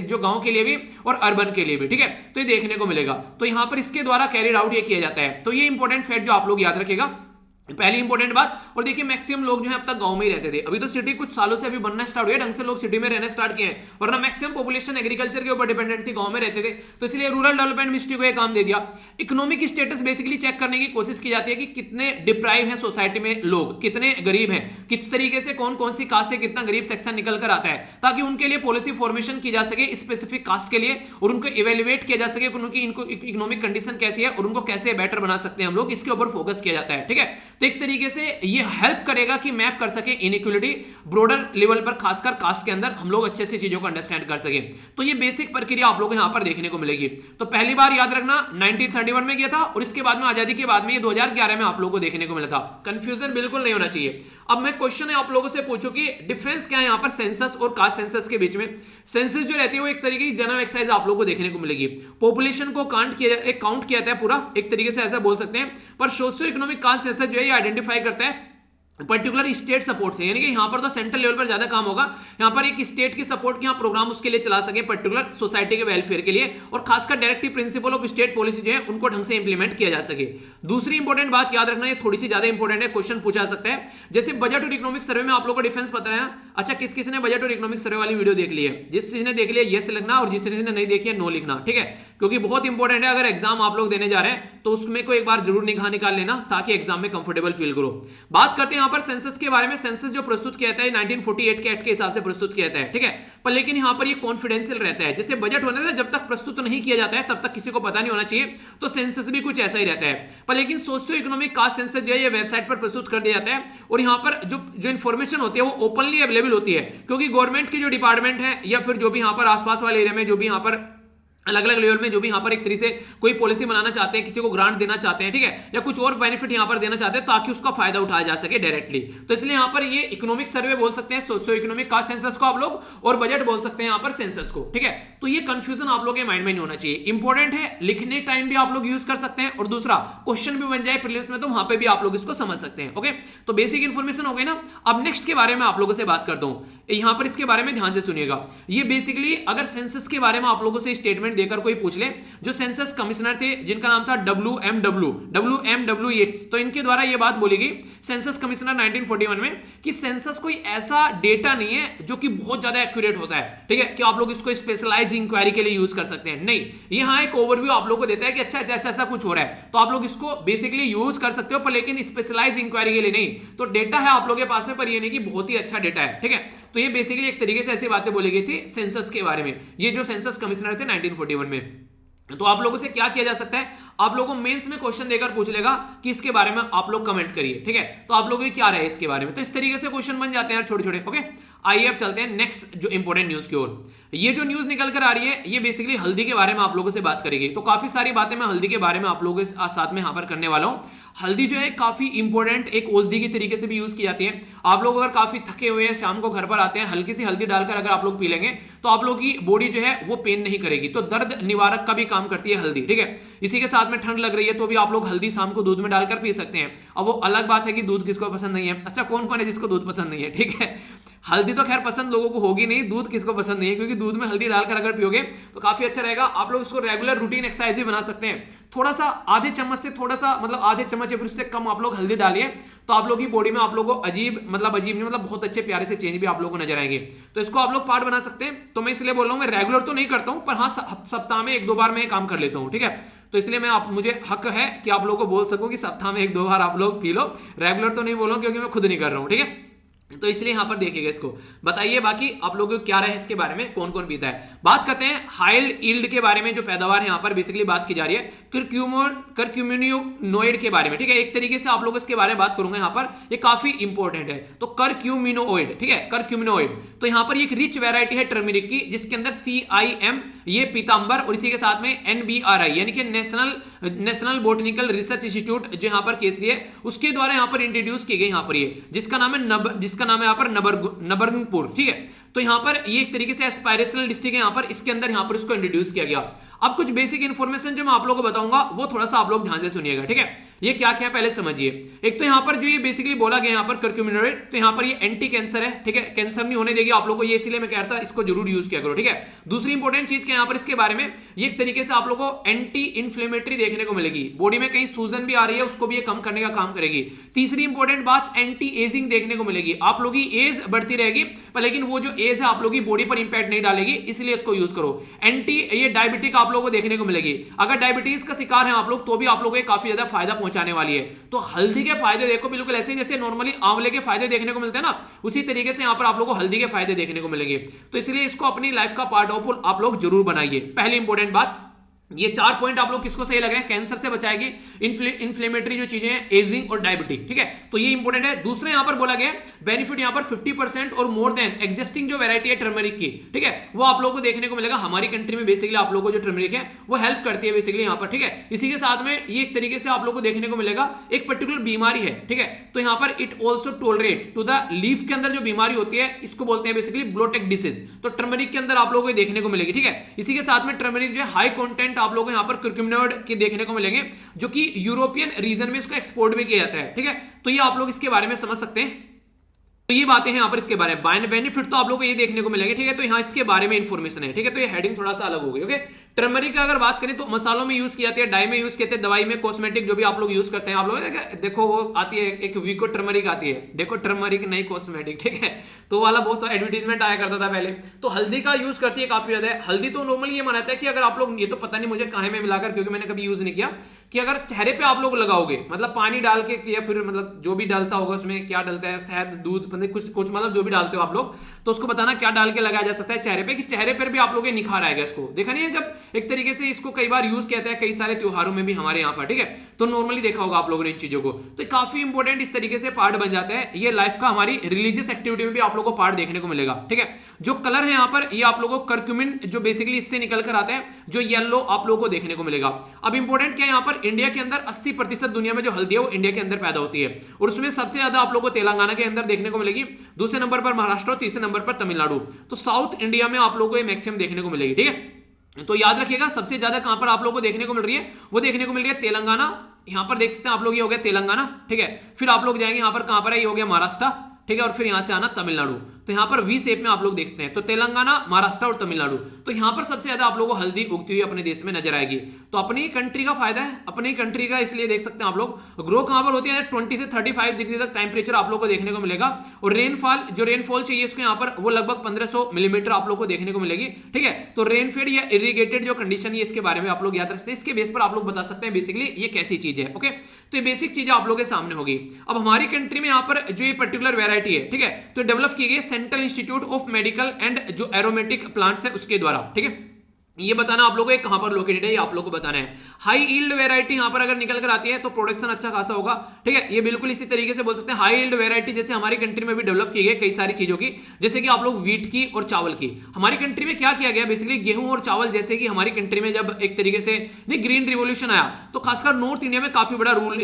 जो गांव के लिए भी और अर्बन के लिए भी, ठीक है। तो ये देखने को मिलेगा, तो यहां पर इसके द्वारा कैरिड आउट ये किया जाता है। तो ये इंपॉर्टेंट फैक्ट जो आप लोग याद रखेगा, पहली इंपॉर्टेंट बात। और देखिए मैक्सिमम लोग जो है अब तक गांव में ही रहते थे, अभी तो सिटी कुछ सालों से अभी बनना स्टार्ट हुआ, ढंग से लोग सिटी में रहना स्टार्ट किए हैं, वरना मैक्सिमम पॉपुलेशन एग्रीकल्चर के ऊपर डिपेंडेंट थी, गांव में रहते थे, तो इसलिए रूरल डेवलपमेंट मिनिस्ट्री को यह काम दे दिया। इकोनॉमिक स्टेटस बेसिकली चेक करने की कोशिश की जाती है कि कितने डिप्राइव है सोसाइटी में लोग, कितने गरीब हैं, किस तरीके से कौन कौन सी कास्ट से कितना गरीब सेक्शन निकल कर आता है, ताकि उनके लिए पॉलिसी फॉर्मेशन की जा सके स्पेसिफिक कास्ट के लिए, और उनको इवेल्युएट किया जा सके उनकी इनको इकोनॉमिक कंडीशन कैसी है और उनको कैसे बेटर बना सकते हैं हम लोग, इसके ऊपर फोकस किया जाता है, ठीक है। तो एक तरीके से ये हेल्प करेगा कि मैप कर सके इनइक्वालिटी ब्रॉडर लेवल पर, खासकर कास्ट के अंदर हम लोग अच्छे से चीजों को अंडरस्टैंड कर सके। तो ये बेसिक प्रक्रिया आप लोग यहां पर देखने को मिलेगी। तो पहली बार याद रखना 1931 में किया था और इसके बाद में आजादी के बाद में ये 2011 में आप लोगों को देखने को मिला था। कंफ्यूजन बिल्कुल नहीं होना चाहिए। अब मैं क्वेश्चन है आप लोगों से पूछूं कि डिफरेंस क्या है यहां पर सेंसस और कास्ट सेंसस के बीच में। सेंसस जो रहती है वो एक तरीके की जनरल एक्सरसाइज आप लोगों को देखने को मिलेगी। पॉपुलेशन को काउंट किया जाता है पूरा, एक तरीके से ऐसा बोल सकते हैं। पर सोशियो इकोनॉमिक कास्ट सेंसस जो है ये आइडेंटिफाई करता है पर्टिकुलर स्टेट सपोर्ट से, यानी कि यहां पर तो सेंट्रल लेवल पर ज्यादा काम होगा। यहां पर एक स्टेट की सपोर्ट की प्रोग्राम उसके लिए चला सके पर्टिकुलर सोसाइटी के वेलफेयर के लिए, और खासकर directive principle of state policy जो है उनको ढंग से इंप्लीमेंट किया जा सके। दूसरी इंपॉर्टेंट बात याद रखना, ये थोड़ी सी ज्यादा इंपॉर्टेंट है, क्वेश्चन पूछा जा सकता है। जैसे बजट और इकोनॉमिक सर्वे में आप लोगों को डिफरेंस पता है। अच्छा, किस किसी ने बजट और इकोनॉमिक सर्वे वाली वीडियो देख ली है? जिस किसी ने देख लिया येस लिखना, और जिस किसी ने नहीं देखी है नो लिखना, ठीक है, क्योंकि बहुत इंपॉर्टेंट है। अगर एग्जाम आप लोग देने जा रहे हैं तो उसमें को एक बार जरूर निकाल लेना ताकि एग्जाम में कंफर्टेबल फील करो। बात करते हैं यहां पर सेंसस के बारे में। सेंसस जो प्रस्तुत किया जाता है 1948 के एक्ट के हिसाब से प्रस्तुत किया जाता है, ठीक है, पर लेकिन यहां पर ये कॉन्फिडेंशियल रहता है। जैसे बजट होने से जब तक प्रस्तुत नहीं किया जाता है तब तक किसी को पता नहीं होना चाहिए, तो सेंसस भी कुछ ऐसा ही रहता है। पर लेकिन सोशियो इकोनॉमिक कास्ट सेंसस जो है ये वेबसाइट पर प्रस्तुत कर दिया जाता है, और यहां पर जो इन्फॉर्मेशन होती है वो ओपनली अवेलेबल होती है, क्योंकि गवर्नमेंट की जो डिपार्टमेंट है या फिर जो भी यहां पर आसपास वाले एरिया में जो भी यहां पर अलग अलग लेवल में जो भी यहां पर एक तरीके से कोई पॉलिसी बनाना चाहते हैं, किसी को ग्रांट देना चाहते हैं, ठीक है, या कुछ और बेनिफिट यहां पर देना चाहते हैं ताकि उसका फायदा उठाया जा सके डायरेक्टली। तो इसलिए यहां पर ये इकोनॉमिक सर्वे बोल सकते हैं, सोशियो इकोनॉमिक कास्ट सेंसस को आप लोग, और बजट बोल सकते हैं यहां पर सेंसस को, ठीक है। तो ये कंफ्यूजन आप लोगों के माइंड में नहीं होना चाहिए। इंपॉर्टेंट है, लिखने टाइम भी आप लोग यूज कर सकते हैं, और दूसरा क्वेश्चन भी बन जाए प्रीलिम्स में तो वहां पे भी आप लोग इसको समझ सकते हैं। ओके, तो बेसिक इंफॉर्मेशन हो गई ना। अब नेक्स्ट के बारे में आप लोगों से बात करता हूं, यहां पर इसके बारे में ध्यान से सुनिएगा। ये बेसिकली अगर सेंसस के बारे में आप लोगों से स्टेटमेंट देकर कोई पूछ ले, जो सेंसस कमिश्नर थे जिनका नाम था WMW येट्स, तो इनके द्वारा यह बात बोली गई सेंसस कमिश्नर 1941 में कि सेंसस कोई ऐसा डेटा नहीं है जो कि बहुत ज्यादा एक्यूरेट होता है, ठीक है, कि आप लोग इसको स्पेशलाइज इंक्वायरी के लिए यूज कर सकते हैं। नहीं, यहां एक ओवरव्यू आप लोग को देता है कि अच्छा ऐसा ऐसा कुछ हो रहा है, तो आप लोग इसको बेसिकली यूज कर सकते हो, पर लेकिन स्पेशलाइज इंक्वायरी के लिए नहीं। तो डेटा है आप लोगों के पास में, पर ये नहीं कि बहुत ही अच्छा डेटा है, ठीक है। तो ये बेसिकली एक तरीके से ऐसी बातें बोली गई थी सेंसस के बारे में, ये जो सेंसस कमिश्नर थे 1941 में। तो आप लोगों से क्या किया जा सकता है, आप लोगों को मेंस में क्वेश्चन देकर पूछ लेगा कि इसके बारे में आप लोग कमेंट करिए, ठीक है। तो आप लोगों की क्या राय है इसके बारे में, तो इस तरीके से क्वेश्चन बन जाते हैं यार छोटे छोटे। ओके, आइए अब चलते हैं नेक्स्ट जो इंपॉर्टेंट न्यूज की ओर। ये जो न्यूज निकल कर आ रही है ये बेसिकली हल्दी के बारे में आप लोगों से बात करेगी। तो काफी सारी बातें मैं हल्दी के बारे में आप लोगों के साथ में यहां पर करने वाला हूं। हल्दी जो है काफी इंपॉर्टेंट एक औषधि की तरीके से भी यूज की जाती है। आप लोग अगर काफी थके हुए हैं, शाम को घर पर आते हैं, हल्की सी हल्दी डालकर अगर आप लोग पी लेंगे तो आप लोग की बॉडी जो है वो पेन नहीं करेगी। तो दर्द निवारक का भी काम करती है हल्दी, ठीक है। इसी के साथ में ठंड लग रही है तो भी आप लोग हल्दी शाम को दूध में डालकर पी सकते हैं। अब वो अलग बात है कि दूध किसको पसंद नहीं है। अच्छा, कौन कौन है जिसको दूध पसंद नहीं है, ठीक है। हल्दी तो खैर पसंद लोगों को होगी नहीं, दूध किसको पसंद नहीं है, क्योंकि दूध में हल्दी डालकर अगर पियोगे तो काफी अच्छा रहेगा। आप लोग इसको रेगुलर रूटीन एक्सरसाइज भी बना सकते हैं। थोड़ा सा आधे चम्मच से थोड़ा सा मतलब आधे चम्मच या फिर उससे कम आप लोग हल्दी डालिए, तो आप लोग की बॉडी में आप लोगों को अजीब नहीं मतलब बहुत अच्छे प्यारे से चेंज भी आप लोगों को नजर आएंगे। तो इसको आप लोग पार्ट बना सकते हैं। तो मैं इसलिए बोल रहा हूं, मैं रेगुलर तो नहीं करता हूं, पर हाँ सप्ताह में 1-2 बार मैं काम कर लेता हूं, ठीक है। तो इसलिए मुझे हक है कि आप लोगों को बोल सकूं कि सप्ताह में 1-2 बार आप लोग पी लो। रेगुलर तो नहीं बोल रहा हूं क्योंकि मैं खुद नहीं कर रहा हूं, ठीक है। तो इसलिए यहां पर देखिएगा, इसको बताइए बाकी आप लोगों को क्या रहे इसके बारे में, कौन कौन पीता है। बात करते हैं हाई यील्ड के बारे में, जो पैदावार है यहां पर बेसिकली बात की जा रही है करक्यूमिनोइड के बारे में, ठीक है। एक तरीके से आप लोग इसके बारे में बात करूंगा यहां पर, ये काफी इंपॉर्टेंट है। तो करक्यूमिनोइड, ठीक है, करक्यूमिनोइड। तो यहां पर एक रिच वैरायटी है टर्मरिक की, जिसके अंदर CIM ये पीतांबर और इसी के साथ में NBRI यानी कि नेशनल बोटनिकल रिसर्च इंस्टीट्यूट जो यहां पर केसरी है, उसके द्वारा यहां पर इंट्रोड्यूस की गई यहां पर ये, जिसका नाम है यहां पर नबरंगपुर, ठीक है। तो यहां पर ये एक तरीके से एस्पायरेशनल डिस्ट्रिक्ट है यहां पर, इसके अंदर यहां पर इसको इंट्रोड्यूस किया गया। अब कुछ बेसिक इंफॉर्मेशन जो मैं आप लोगों को बताऊंगा वो थोड़ा सा आप लोग ध्यान से सुनिएगा, ठीक है। ये क्या क्या पहले समझिए। एक तो यहां पर जो ये बेसिकली बोला गया यहां पर करक्यूमिनोइड, तो यहां पर ये एंटी कैंसर है, ठीक है, कैंसर नहीं होने देगी आप लोगों को, ये इसलिए मैं कहता इसको जरूर यूज किया करो, ठीक है। दूसरी इंपॉर्टेंट चीज क्या यहां पर इसके बारे में, ये एक तरीके से आप लोगों को एंटी इंफ्लेमेटरी देखने को मिलेगी। बॉडी में कहीं सूजन भी आ रही है उसको भी ये कम करने का काम करेगी। तीसरी इंपॉर्टेंट बात, एंटी एजिंग देखने को मिलेगी। आप लोगों की एज बढ़ती रहेगी पर लेकिन वो जो एज है आप लोगों की बॉडी पर इंपैक्ट नहीं डालेगी, इसलिए इसको यूज करो। एंटी ये डायबिटिक आप लोगों को देखने को मिलेगी। अगर डायबिटीज का शिकार है आप लोग तो भी आप लोगों को काफी ज्यादा फायदा पहुंचाने वाली है। तो हल्दी के फायदे देखो बिल्कुल ऐसे ही जैसे नॉर्मली आंवले के फायदे देखने को मिलते हैं ना, उसी तरीके से यहां पर आप लोगों को हल्दी के फायदे देखने को मिलेंगे। तो इसलिए इसको अपनी लाइफ का पार्ट ऑफ आप लोग जरूर बनाइए। पहली इंपॉर्टेंट बात ये 4 पॉइंट आप लोग किसको सही लग रहे हैं? कैंसर से बचाएगी, इन्फ्लेमेटरी जो चीजें हैं, एजिंग और डायबिटिक, ठीक है, तो ये इंपॉर्टेंट है। दूसरे यहां पर बोला गया बेनिफिट यहां पर 50% और मोर देन एग्जिस्टिंग जो वैरायटी है टर्मरिक की, ठीक है, वो आप लोगों को देखने को मिलेगा हमारी कंट्री में। बेसिकली आप लोगों को जो टर्मरिक है वो हेल्प करती है बेसिकली यहां पर, ठीक है। इसी के साथ में ये एक तरीके से आप लोगों को देखने को मिलेगा एक पर्टिकुलर बीमारी है, ठीक है, तो यहां पर it also tolerate to the leaf के अंदर जो बीमारी होती है इसको बोलते हैं बेसिकली ब्लोटेक डिसीज, तो टर्मरिक के अंदर आप लोगों को देखने को मिलेगी, ठीक है। इसी के साथ में टर्मरिक जो है हाई कंटेंट आप लोगों को यहां पर कुर्कुमिनॉइड के देखने को मिलेंगे, जो कि यूरोपियन रीजन में इसको एक्सपोर्ट भी किया जाता है, ठीक है, तो ये आप लोग इसके बारे में समझ सकते हैं। तो ये बातें हैं यहां पर इसके बारे में, बेनिफिट तो आप लोगों को ये देखने को मिलेंगे, ठीक है, तो यहां इसके बारे में इंफॉर्मेशन है, ठीक है, तो ये हेडिंग थोड़ा सा अलग हो गई, ओके। टर्मरिक का अगर बात करें तो मसालों में यूज किया जाती है, डाई में यूज किया जाता है, दवाई में, कॉस्मेटिक जो भी आप लोग यूज करते हैं, आप लोग देखो वो आती है एक वीको टर्मरिक आती है, देखो टर्मरिक नहीं कॉस्मेटिक, ठीक है, तो वाला बहुत एडवर्टीजमेंट आया करता था पहले। तो हल्दी का यूज करती है काफी ज्यादा। हल्दी तो नॉर्मली ये माना जाता है कि अगर आप लोग, ये तो पता नहीं मुझे कहां में मिलाकर, क्योंकि मैंने कभी यूज नहीं किया, कि अगर चेहरे पे आप लोग लगाओगे, मतलब पानी डाल के या फिर मतलब जो भी डालता होगा उसमें, क्या डालता है, शहद, दूध, कुछ कुछ मतलब जो भी डालते हो आप लोग, तो उसको बताना क्या डाल के लगाया जा सकता है चेहरे पे, कि चेहरे पर भी आप लोग निखार आएगा। इसको देखा नहीं है, जब एक तरीके से इसको कई बार यूज किया जाता है कई सारे त्योहारों में भी हमारे यहाँ पर, ठीक है, तो नॉर्मली देखा होगा आप लोगों ने इन चीजों को, तो काफी इंपॉर्टेंट इस तरीके से पार्ट बन जाता है ये लाइफ का, हमारी रिलीजियस एक्टिविटी में भी आप लोगों को पार्ट देखने को मिलेगा, ठीक है। जो कलर है यहाँ पर, ये आप लोगों को कर्क्यूमिन जो बेसिकली इससे निकल कर आता है, जो येलो आप लोगों को देखने को मिलेगा। अब इंपॉर्टेंट क्या है यहाँ पर, इंडिया के अंदर 80% दुनिया में जो हल्दी है वो इंडिया के अंदर पैदा होती है, और उसमें सबसे ज्यादा आप लोगों को तेलंगाना के अंदर देखने को मिलेगी, दूसरे नंबर पर महाराष्ट्र और तीसरे नंबर पर तमिलनाडु। तो साउथ इंडिया में आप लोगों को ये मैक्सिमम देखने को मिलेगी, ठीक है। तो याद रखिएगा सबसे ज्यादा कहां पर आप लोगों को देखने को मिल रही है, वो देखने को मिल रही है तेलंगाना, यहां पर देख सकते हैं आप लोग, ये हो गया तेलंगाना, ठीक है, फिर आप लोग जाएंगे यहां पर, कहां पर है, ये हो गया महाराष्ट्र, ठीक है, और फिर यहां से आना तमिलनाडु, तो यहां पर वी शेप में आप लोग देख सकते हैं, तो तेलंगाना, महाराष्ट्र और तमिलनाडु, तो यहां पर सबसे ज्यादा आप लोगों को हल्दी उगती हुई अपने देश में नजर आएगी। तो अपनी कंट्री का फायदा है, अपनी कंट्री का, इसलिए देख सकते हैं आप लोग, ग्रो कहां पर होती है, 20 से 35 डिग्री तक टेम्परेचर आप लोग को देखने को मिलेगा, और रेनफॉल, जो रेनफॉल चाहिए इसको यहां पर, वो लगभग 1500 मिलीमीटर आप लोग को देखने को मिलेगी, ठीक है। तो रेनफेड या इरिगेटेड जो कंडीशन है इसके बारे में आप लोग याद रखते हैं, इसके बेस पर आप लोग बता सकते हैं बेसिकली ये कैसी चीज है, ओके। तो ये बेसिक चीजें आप लोगों के सामने होगी। अब हमारी कंट्री में यहां पर जो ये पर्टिकुलर वैरायटी है, ठीक है, तो डेवलप की गई central institute of medical and जो एरोमेटिक प्लांट्स है उसके द्वारा, ठीक है। ये बताना आप लोगों को कहां पर लोकेटेड है, ये आप लोगों को बताना है। हाई यील्ड वैरायटी यहां पर अगर निकल कर आती है तो प्रोडक्शन अच्छा खासा होगा, ठीक है, ये बिल्कुल इसी तरीके से बोल सकते हैं। हाई यील्ड वैरायटी जैसे हमारी कंट्री में भी डेवलप की गई कई सारी चीजों की, जैसे कि आप लोग वीट की और चावल की। हमारी कंट्री में क्या किया गया बेसिकली, गेहूं और चावल, जैसे कि हमारी कंट्री में जब एक तरीके से नहीं ग्रीन रिवोल्यूशन आया तो खासकर नॉर्थ इंडिया में काफी बड़ा रोल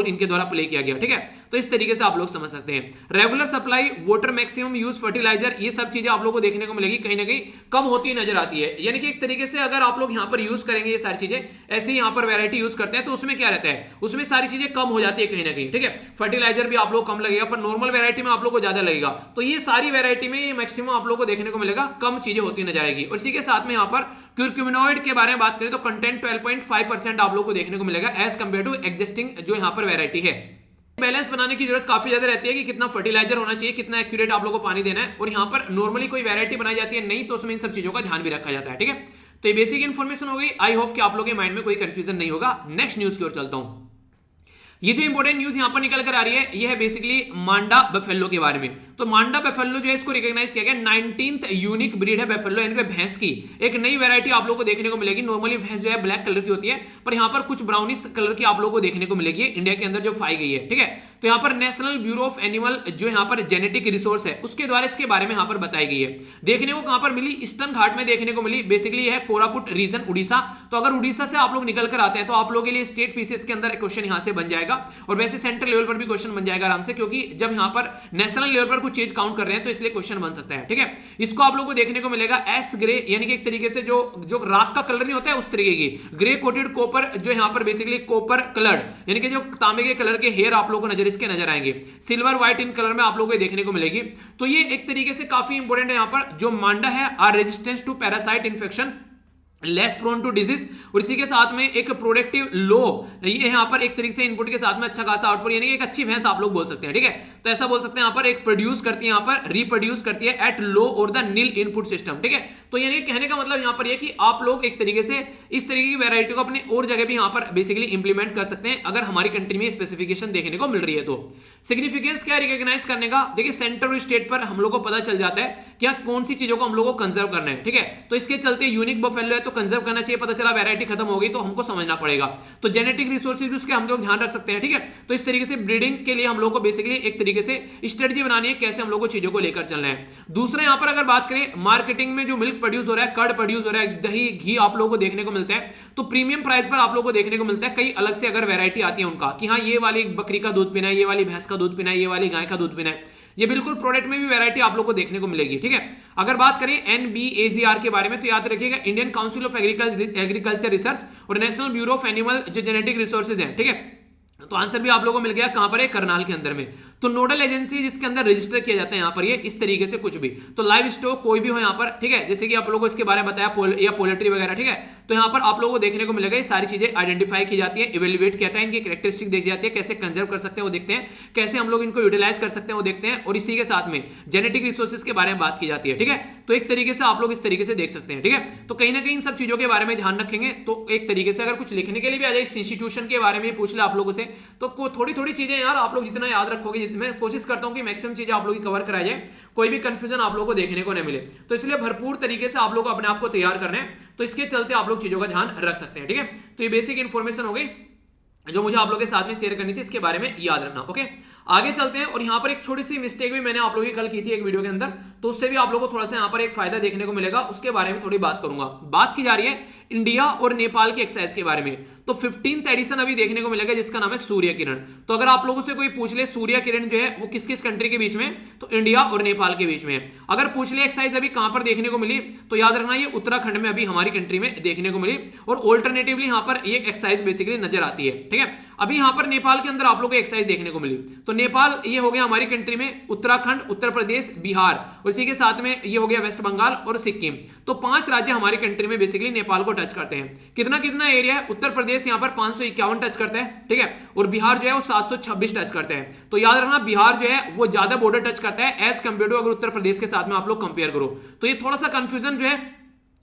इनके द्वारा प्ले किया गया, ठीक है। तो इस तरीके से आप लोग समझ सकते हैं। Regular supply, water maximum use, fertiliser, ये सब चीजें आप लोगों को देखने को मिलेगी कहीं ना कहीं कम होती नजर आती है। यानी कि एक तरीके से अगर आप लोग यहां पर यूज करेंगे ये सारी चीजें, ऐसे ही यहां पर वैरायटी यूज करते हैं तो उसमें क्या रहता है, उसमें सारी चीजें कम हो जाती है कहीं ना कहीं, ठीक है। फर्टिलाइजर भी आप लोग कम लगेगा, पर नॉर्मल वैरायटी में आप लोग को ज्यादा लगेगा। तो ये सारी वैरायटी में मैक्सिमम आप लोग को देखने को मिलेगा कम चीजें होती नजर आएगी। और इसी के साथ में यहां पर क्यूरक्यूमिनॉइड के बारे में बात करें तो कंटेंट 12.5% आप लोग को देखने को मिलेगा एज कंपेयर टू एग्जिस्टिंग जो यहां पर वैरायटी है। बैलेंस बनाने की जरूरत काफी ज्यादा रहती है कि कितना फर्टिलाइजर होना चाहिए, कितना एक्यूरेट आप लोगों को पानी देना है, और यहां पर नॉर्मली कोई वैरायटी बनाई जाती है नहीं तो उसमें इन सब चीजों का ध्यान भी रखा जाता है, ठीक है। तो ये बेसिक इन्फॉर्मेशन हो गई। आई होप कि आप लोगों के माइंड में कोई कंफ्यूजन नहीं होगा। नेक्स्ट न्यूज की ओर चलता हूं। ये जो इंपॉर्टेंट न्यूज यहां पर निकल कर आ रही है ये है बेसिकली मांडा बफेलो के बारे में। तो मांडा बफेलो जो है इसको रिकॉग्नाइज किया गया 19th यूनिक ब्रीड है बफेलो, यानी कि भैंस की एक नई वैरायटी आप लोगों को देखने को मिलेगी। नॉर्मली भैंस जो है ब्लैक कलर की होती है, पर यहां पर कुछ ब्राउनिश कलर की आप लोगों को देखने को मिलेगी इंडिया के अंदर जो पाई गई है, ठीक है। तो यहां पर नेशनल ब्यूरो ऑफ एनिमल जो यहां पर जेनेटिक रिसोर्स है उसके द्वारा इसके बारे में यहां पर बताई गई है। देखने को कहां पर मिली, ईस्टर्न घाट में देखने को मिली। बेसिकली यह है कोरापुट रीजन उड़ीसा। तो अगर उड़ीसा से आप लोग निकल कर आते हैं तो आप लोगों के लिए स्टेट पीसीएस के अंदर क्वेश्चन यहां से बन जाएगा, और वैसे सेंट्रल लेवल पर भी क्वेश्चन बन जाएगा आराम से, क्योंकि जब यहां पर नेशनल लेवल पर कुछ चीज काउंट कर रहे हैं तो इसलिए क्वेश्चन बन सकता है, ठीक है। इसको आप लोगों को देखने को मिलेगा एस ग्रे, यानी कि एक तरीके से जो राख का कलर नहीं होता है उस तरीके की ग्रे कोटेड कॉपर, जो यहां पर बेसिकली कॉपर कलर्ड यानी कि जो तांबे के कलर के हेयर आप लोगों को इसके नजर आएंगे। सिल्वर व्हाइट इन कलर में आप लोगों को देखने को मिलेगी। तो ये एक तरीके से काफी इंपॉर्टेंट है। यहां पर जो मांडा है are resistance to parasite infection, less prone to disease, और इसी के साथ में एक प्रोडक्टिव लो, ये यहां पर एक तरीके से इनपुट के साथ में अच्छा खासा आउटपुट, यानी एक अच्छी भैंस आप लोग बोल सकते हैं, ठीक है। तो ऐसा बोल सकते हैं यहां पर एक प्रोड्यूस करती है, यहां पर रिप्रोड्यूस करती है एट लो और द नील इनपुट सिस्टम, ठीक है। तो यानी कहने का मतलब यहां पर यह कि आप लोग एक तरीके से इस तरीके की वैरायटी को अपने और जगह भी यहां पर बेसिकली इंप्लीमेंट कर सकते हैं अगर हमारी कंट्री में स्पेसिफिकेशन देखने को मिल रही है तो। सिग्निफिकेंस क्या रिकॉग्नाइज करने का, देखिए सेंटर और स्टेट पर हम लोग को पता चल जाता है क्या कौन सी चीजों को हम लोग को कंजर्व करना है, ठीक है। तो इसके चलते यूनिक बफेलो है तो कंजर्व करना चाहिए, पता चला वैरायटी खत्म हो गई तो हमको समझना पड़ेगा। तो जेनेटिक रिसोर्सेज भी उसके हम लोग ध्यान रख सकते हैं, ठीक है। तो इस तरीके से ब्रीडिंग के लिए हम लोग को बेसिकली एक तरीके से स्ट्रेटजी बनानी है, कैसे हम लोग को चीजों को लेकर चलना है। दूसरा यहां पर अगर बात करें मार्केटिंग में, जो मिल्क प्रोड्यूस हो रहा है, कर्ड प्रोड्यूस हो रहा है, दही घी आप लोगों को देखने को मिलता है, तो प्रीमियम प्राइस पर आप लोगों को देखने को मिलता है। कई अलग से अगर वैरायटी आती है उनका कि हाँ ये वाली बकरी का दूध पीना है, ये वाली भैंस का दूध पीना है, ये वाली गाय का दूध पीना है, ये बिल्कुल प्रोडक्ट में भी वैरायटी आप लोग को देखने को मिलेगी, ठीक है। अगर बात करें NBAGR के बारे में तो याद रखिएगा Indian council of agriculture research और नेशनल ब्यूरो ऑफ एनिमल जो जेनेटिक रिसोर्सेज है, ठीक है। तो आंसर भी आप लोगों को मिल गया, कहां पर है, करनाल के अंदर में। तो नोडल एजेंसी जिसके अंदर रजिस्टर किया जाता है यहां पर ये इस तरीके से कुछ भी, तो लाइव स्टॉक कोई भी हो यहां पर, ठीक है, जैसे कि आप लोगों को इसके बारे में बताया या पोल्ट्री वगैरह, ठीक है। तो यहां पर आप लोगों को देखने को मिलेगा ये सारी चीजें आइडेंटिफाई की जाती है, इवेल्युएट किया जाता है, इनकी कैरेक्टरिस्टिक देखी जाती है, कैसे कंजर्व कर सकते हैं वो देखते हैं, कैसे हम लोग इनको यूटिलाइज कर सकते हैं वो देखते हैं, और इसी के साथ में जेनेटिक रिसोर्सेज के बारे में बात की जाती है, ठीक है। तो एक तरीके से आप लोग इस तरीके से देख सकते हैं, ठीक है। तो कहीं ना कहीं इन सब चीजों के बारे में ध्यान रखेंगे तो एक तरीके से अगर कुछ लिखने के लिए भी आ जाए इस इंस्टीट्यूशन के बारे में पूछ ले आप लोगों से, तो थोड़ी थोड़ी चीजें यार आप लोग जितना याद रखोगे, मैं कोशिश करता हूं कि मैक्सिमम चीजें आप लोग की कवर कराई जाए, कोई भी कंफ्यूजन आप लोगों को देखने को नहीं मिले। तो इसलिए भरपूर तरीके से आप लोग को अपने आप को तैयार करना है, तो इसके चलते आप लोग चीजों का ध्यान रख सकते हैं, ठीक है। तो ये बेसिक इंफॉर्मेशन हो गई जो मुझे आप लोगों के साथ में शेयर करनी थी, इसके बारे में याद रखना, ओके। आगे चलते हैं, और यहां पर एक छोटी सी मिस्टेक भी मैंने आप लोगों की कल की थी एक वीडियो के अंदर, तो उससे भी आप लोगों को थोड़ा सा यहां पर एक फायदा देखने को मिलेगा, उसके बारे में थोड़ी बात करूंगा। बात की जा रही है इंडिया और नेपाल के एक्सरसाइज के बारे में। तो 15th एडिशन अभी देखने को मिलेगा जिसका नाम है सूर्य किरण। तो अगर आप लोगों से कोई पूछ ले सूर्य किरण जो है वो किस किस कंट्री के बीच में, तो इंडिया और नेपाल के बीच में है। अगर पूछ ले एक्सरसाइज अभी कहां पर देखने को मिली, तो याद रखना ये उत्तराखंड में अभी हमारी कंट्री में देखने को मिली, और ऑल्टरनेटिवली यहां पर ये एक्सरसाइज बेसिकली नजर आती है, ठीक है। अभी यहां पर नेपाल के अंदर आप लोगों को एक्सरसाइज देखने को मिली, तो नेपाल ये हो गया हमारी कंट्री में, उत्तराखंड, उत्तर प्रदेश, बिहार, और इसी के साथ में ये हो गया वेस्ट बंगाल और सिक्किम। तो 5 राज्य हमारी कंट्री में बेसिकली नेपाल को टच करते हैं। कितना कितना एरिया है, उत्तर प्रदेश यहां पर 551 टच करता है, ठीक है, और बिहार जो है वो 726 टच करते हैं। तो याद रखना बिहार जो है वो ज्यादा बॉर्डर टच करता है एज कंपेयर टू अगर उत्तर प्रदेश के साथ में आप लोग कंपेयर करो। तो ये थोड़ा सा कंफ्यूजन जो है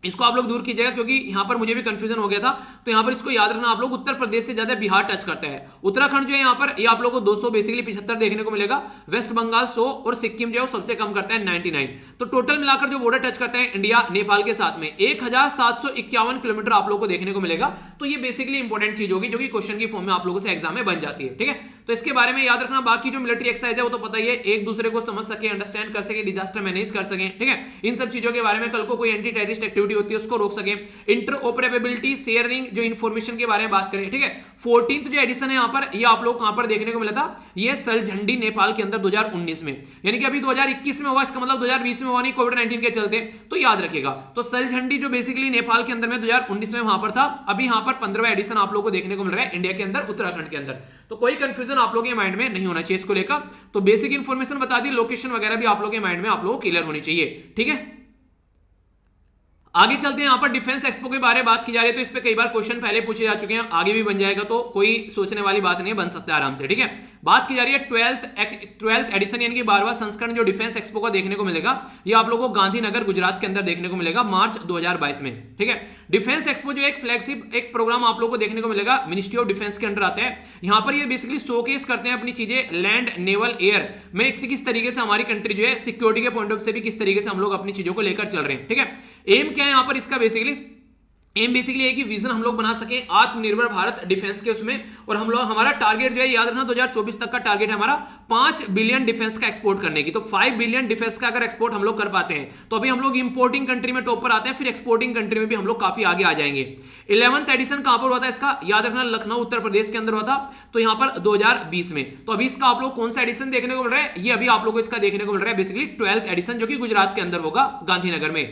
इसको आप लोग दूर कीजिएगा, क्योंकि यहां पर मुझे भी कंफ्यूजन हो गया था। तो यहां पर इसको याद रखना आप लोग, उत्तर प्रदेश से ज्यादा बिहार टच करता है। उत्तराखंड जो है यहां पर ये आप लोगों को 200 बेसिकली 75 देखने को मिलेगा, वेस्ट बंगाल 100, और सिक्किम जो है वो सबसे कम करता है 99। तो टोटल मिलाकर जो बॉर्डर टच करता है इंडिया नेपाल के साथ में 1751 किलोमीटर आप लोग को देखने को मिलेगा। तो ये बेसिकली इंपॉर्टेंट चीज होगी जो कि क्वेश्चन की फॉर्म में आप लोगों से एग्जाम में बन जाती है, ठीक है। तो इसके बारे में याद रखना। बाकी जो मिलिट्री एक्सरसाइज है वो तो पता ही है, एक दूसरे को समझ सके, अंडरस्टैंड कर सके, डिजास्टर मैनेज कर सके, ठीक है। इन सब चीजों के बारे में कल को कोई एंटी टेररिस्ट एक्टिविटी होती है उसको रोक सके, इंटरऑपरेबिलिटी, शेयरिंग, जो इंफॉर्मेशन के बारे में बात करें, ठीक है। 14th जो एडिशन है यहां पर, ये आप लोग कहां पर देखने को मिला था, ये सलझंडी नेपाल के अंदर 2019 में, यानी कि अभी 2021 में हुआ, इसका मतलब 2020 में हुआ नहीं कोविड-19 के चलते, तो याद रखिएगा। तो सलझंडी जो बेसिकली नेपाल के अंदर में 2019 में वहां पर था, अभी यहां पर 15वां एडिशन आप लोगों को देखने को मिल रहा है इंडिया के अंदर, उत्तराखंड के अंदर। तो कोई कंफ्यूजन आप लोगों के माइंड में नहीं होना चाहिए इसको लेकर। तो बेसिक इंफॉर्मेशन बता दी, लोकेशन वगैरह भी आप लोगों के माइंड में आप लोगों को क्लियर होनी चाहिए, ठीक है। आगे चलते हैं, यहां पर डिफेंस एक्सपो के बारे में बात की जा रही है, तो इस पे कई बार क्वेश्चन पहले पूछे जा चुके हैं, आगे भी बन जाएगा, तो कोई सोचने वाली बात नहीं है, बन सकता है आराम से, ठीक है। बात की जा रही है 12th एडिशन यानी कि 12वां संस्करण जो डिफेंस एक्सपो का देखने को मिलेगा, ये आप लोगों को गांधीनगर गुजरात के अंदर देखने को मिलेगा मार्च 2022 में, ठीक है। डिफेंस एक्सपो जो एक फ्लैगशिप एक प्रोग्राम आप लोगों को देखने को मिलेगा, मिनिस्ट्री ऑफ डिफेंस के अंडर आता है। यहां पर ये बेसिकली शोकेस करते हैं अपनी चीजें लैंड, नेवल, एयर में किस तरीके से हमारी कंट्री जो है सिक्योरिटी के पॉइंट ऑफ से भी किस तरीके से हम लोग अपनी चीजों को लेकर चल रहे हैं, ठीक है। एम क्या है यहां पर इसका, बेसिकली एम बेसिकली है कि विजन हम लोग बना सके आत्मनिर्भर भारत डिफेंस के उसमें, और हम लोग हमारा टारगेट जो है याद रखना 2024 तक का टारगेट है हमारा 5 बिलियन डिफेंस का एक्सपोर्ट करने की। तो 5 बिलियन डिफेंस का अगर एक्सपोर्ट हम लोग कर पाते हैं तो अभी हम लोग इंपोर्टिंग कंट्री में टॉप पर आते हैं, फिर एक्सपोर्टिंग कंट्री में भी हम लोग काफी आगे आ जाएंगे। 11th एडिशन कहां पर हुआ था इसका, याद रखना लखनऊ उत्तर प्रदेश के अंदर हुआ था, तो यहां पर 2020 में। तो अभी इसका आप लोग कौन सा एडिशन देखने को मिल रहा है, ये अभी आप लोग को इसका देखने को मिल रहा है बेसिकली 12th एडिशन, जो कि गुजरात के अंदर होगा गांधीनगर में।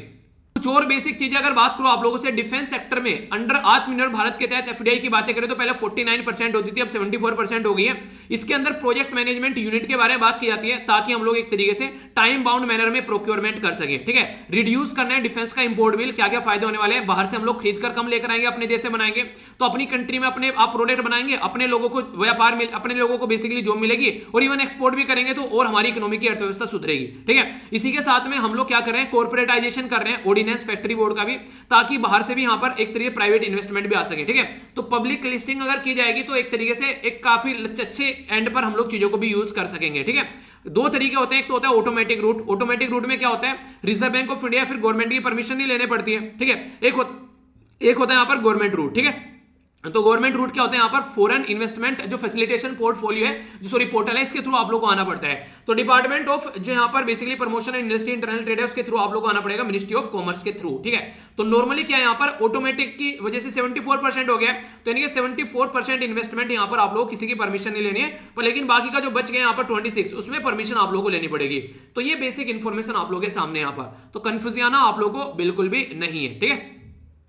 कुछ और बेसिक चीजें अगर बात करो आप लोगों से, डिफेंस सेक्टर में अंडर आत्मनिर्भर भारत के तहत एफडीआई की बातें करें तो पहले 49% होती थी, अब 74% हो गई है। इसके अंदर प्रोजेक्ट मैनेजमेंट यूनिट के बारे में बात की जाती है, ताकि हम लोग एक तरीके से टाइम बाउंड मैनर में प्रोक्योरमेंट कर सके, ठीक है। रिड्यूस करना है डिफेंस का इंपोर्ट बिल, क्या क्या फायदे होने वाले हैं, बाहर से हम लोग खरीद कर कम लेकर आएंगे, अपने देश से बनाएंगे, तो अपनी कंट्री में अपने आप प्रोडक्ट बनाएंगे, अपने लोगों को व्यापार मिल, अपने लोगों को बेसिकली जॉब मिलेगी, और इवन एक्सपोर्ट भी करेंगे तो और हमारी इकोनॉमी की अर्थव्यवस्था सुधरेगी, ठीक है। इसी के साथ में हम लोग क्या कर रहे हैं, कॉर्पोरेटाइजेशन कर रहे हैं ऑर्डिनेंस फैक्ट्री बोर्ड का भी, ताकि बाहर से भी यहां पर एक तरीके प्राइवेट इन्वेस्टमेंट भी आ सके, ठीक है। तो पब्लिक लिस्टिंग अगर की जाएगी तो एक तरीके से एक काफी अच्छे एंड पर हम लोग चीजों को भी यूज कर सकेंगे, ठीक है। 2 तरीके होते हैं, एक तो होता है ऑटोमेटिक रूट। ऑटोमेटिक रूट में क्या होता है, रिजर्व बैंक ऑफ इंडिया फिर गवर्नमेंट की परमिशन नहीं लेने पड़ती है, ठीक है। एक एक होता है यहाँ पर गवर्नमेंट रूट, ठीक है। तो गवर्नमेंट रूट क्या होता है यहाँ पर, फॉरेन इन्वेस्टमेंट जो फैसिलिटेशन पोर्टफोलियो है, जो सॉरी पोर्टल है, इसके थ्रू आप लोग को आना पड़ता है। तो डिपार्टमेंट ऑफ जो यहाँ पर basically promotion and industry internal trade है, उसके थ्रू आप लोग को आना पड़ेगा, मिनिस्ट्री ऑफ कॉमर्स के थ्रू, ठीक है। तो नॉर्मली क्या है यहाँ पर, ऑटोमेटिक की वजह से 74% हो गया, तो यानी कि 74% इन्वेस्टमेंट यहाँ पर आप लोग किसी की परमिशन नहीं लेनी है, पर लेकिन बाकी का जो बच गया यहाँ पर 26, उसमें परमिशन आप लोगों को लेनी पड़ेगी। तो ये बेसिक इन्फॉर्मेशन आप लोगों के सामने यहाँ पर, तो कंफ्यूजन आना आप लोगों को बिल्कुल भी नहीं है, ठीक है।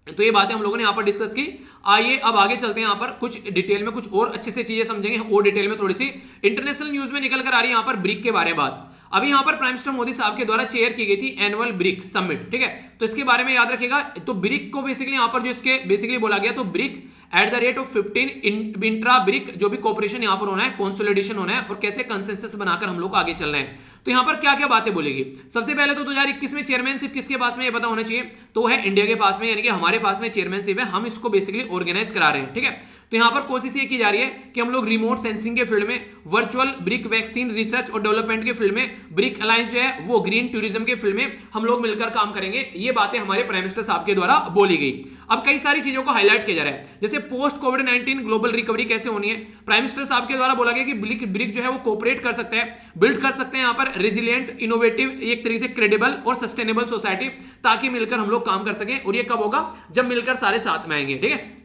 तो ये बातें हम लोगों ने यहाँ पर डिस्कस की। आइए अब आगे चलते हैं, यहाँ पर कुछ डिटेल में कुछ और अच्छे से चीजें समझेंगे, और डिटेल में थोड़ी सी इंटरनेशनल न्यूज में निकल कर आ रही है यहाँ पर ब्रिक के बारे में बात। अभी यहाँ पर प्राइम मिनिस्टर मोदी साहब के द्वारा चेयर की गई थी एनुअल ब्रिक समिट, ठीक है। तो इसके बारे में याद रखिएगा, तो ब्रिक को बेसिकली यहाँ पर जो इसके बेसिकली बोला गया, तो brick at the rate of 15 intra brick जो भी कोऑपरेशन यहाँ पर होना है, कंसोलिडेशन होना है, और कैसे कंसेंसस बनाकर हम लोग आगे चल रहे हैं। तो यहाँ पर क्या क्या बातें बोलेगी, सबसे पहले तो 2021 में चेयरमैनशिप किसके पास में ये पता होना चाहिए, तो है इंडिया के पास में, यानी कि हमारे पास में चेयरमैनशिप है, हम इसको बेसिकली ऑर्गेनाइज करा रहे हैं, ठीक है। तो यहाँ पर कोशिश ये की जा रही है कि हम लोग रिमोट सेंसिंग के फील्ड में, वर्चुअल ब्रिक वैक्सीन रिसर्च और डेवलपमेंट के फील्ड में, ब्रिक अलायंस जो है वो ग्रीन टूरिज्म के फील्ड में हम लोग मिलकर काम करेंगे। ये बातें हमारे प्राइम मिनिस्टर साहब के द्वारा बोली गई। अब कई सारी चीजों को हाईलाइट किया जा रहा है, जैसे पोस्ट कोविड-19 ग्लोबल रिकवरी कैसे होनी है। प्राइम मिनिस्टर साहब के द्वारा बोला गया कि ब्रिक जो है वो कोऑपरेट कर सकते हैं, बिल्ड कर सकते हैं यहाँ पर रेजिलिएंट, इनोवेटिव, एक तरीके से क्रेडिबल और सस्टेनेबल सोसाइटी, ताकि मिलकर हम लोग काम कर सकें। और ये कब होगा, जब मिलकर सारे साथ में आएंगे, ठीक है।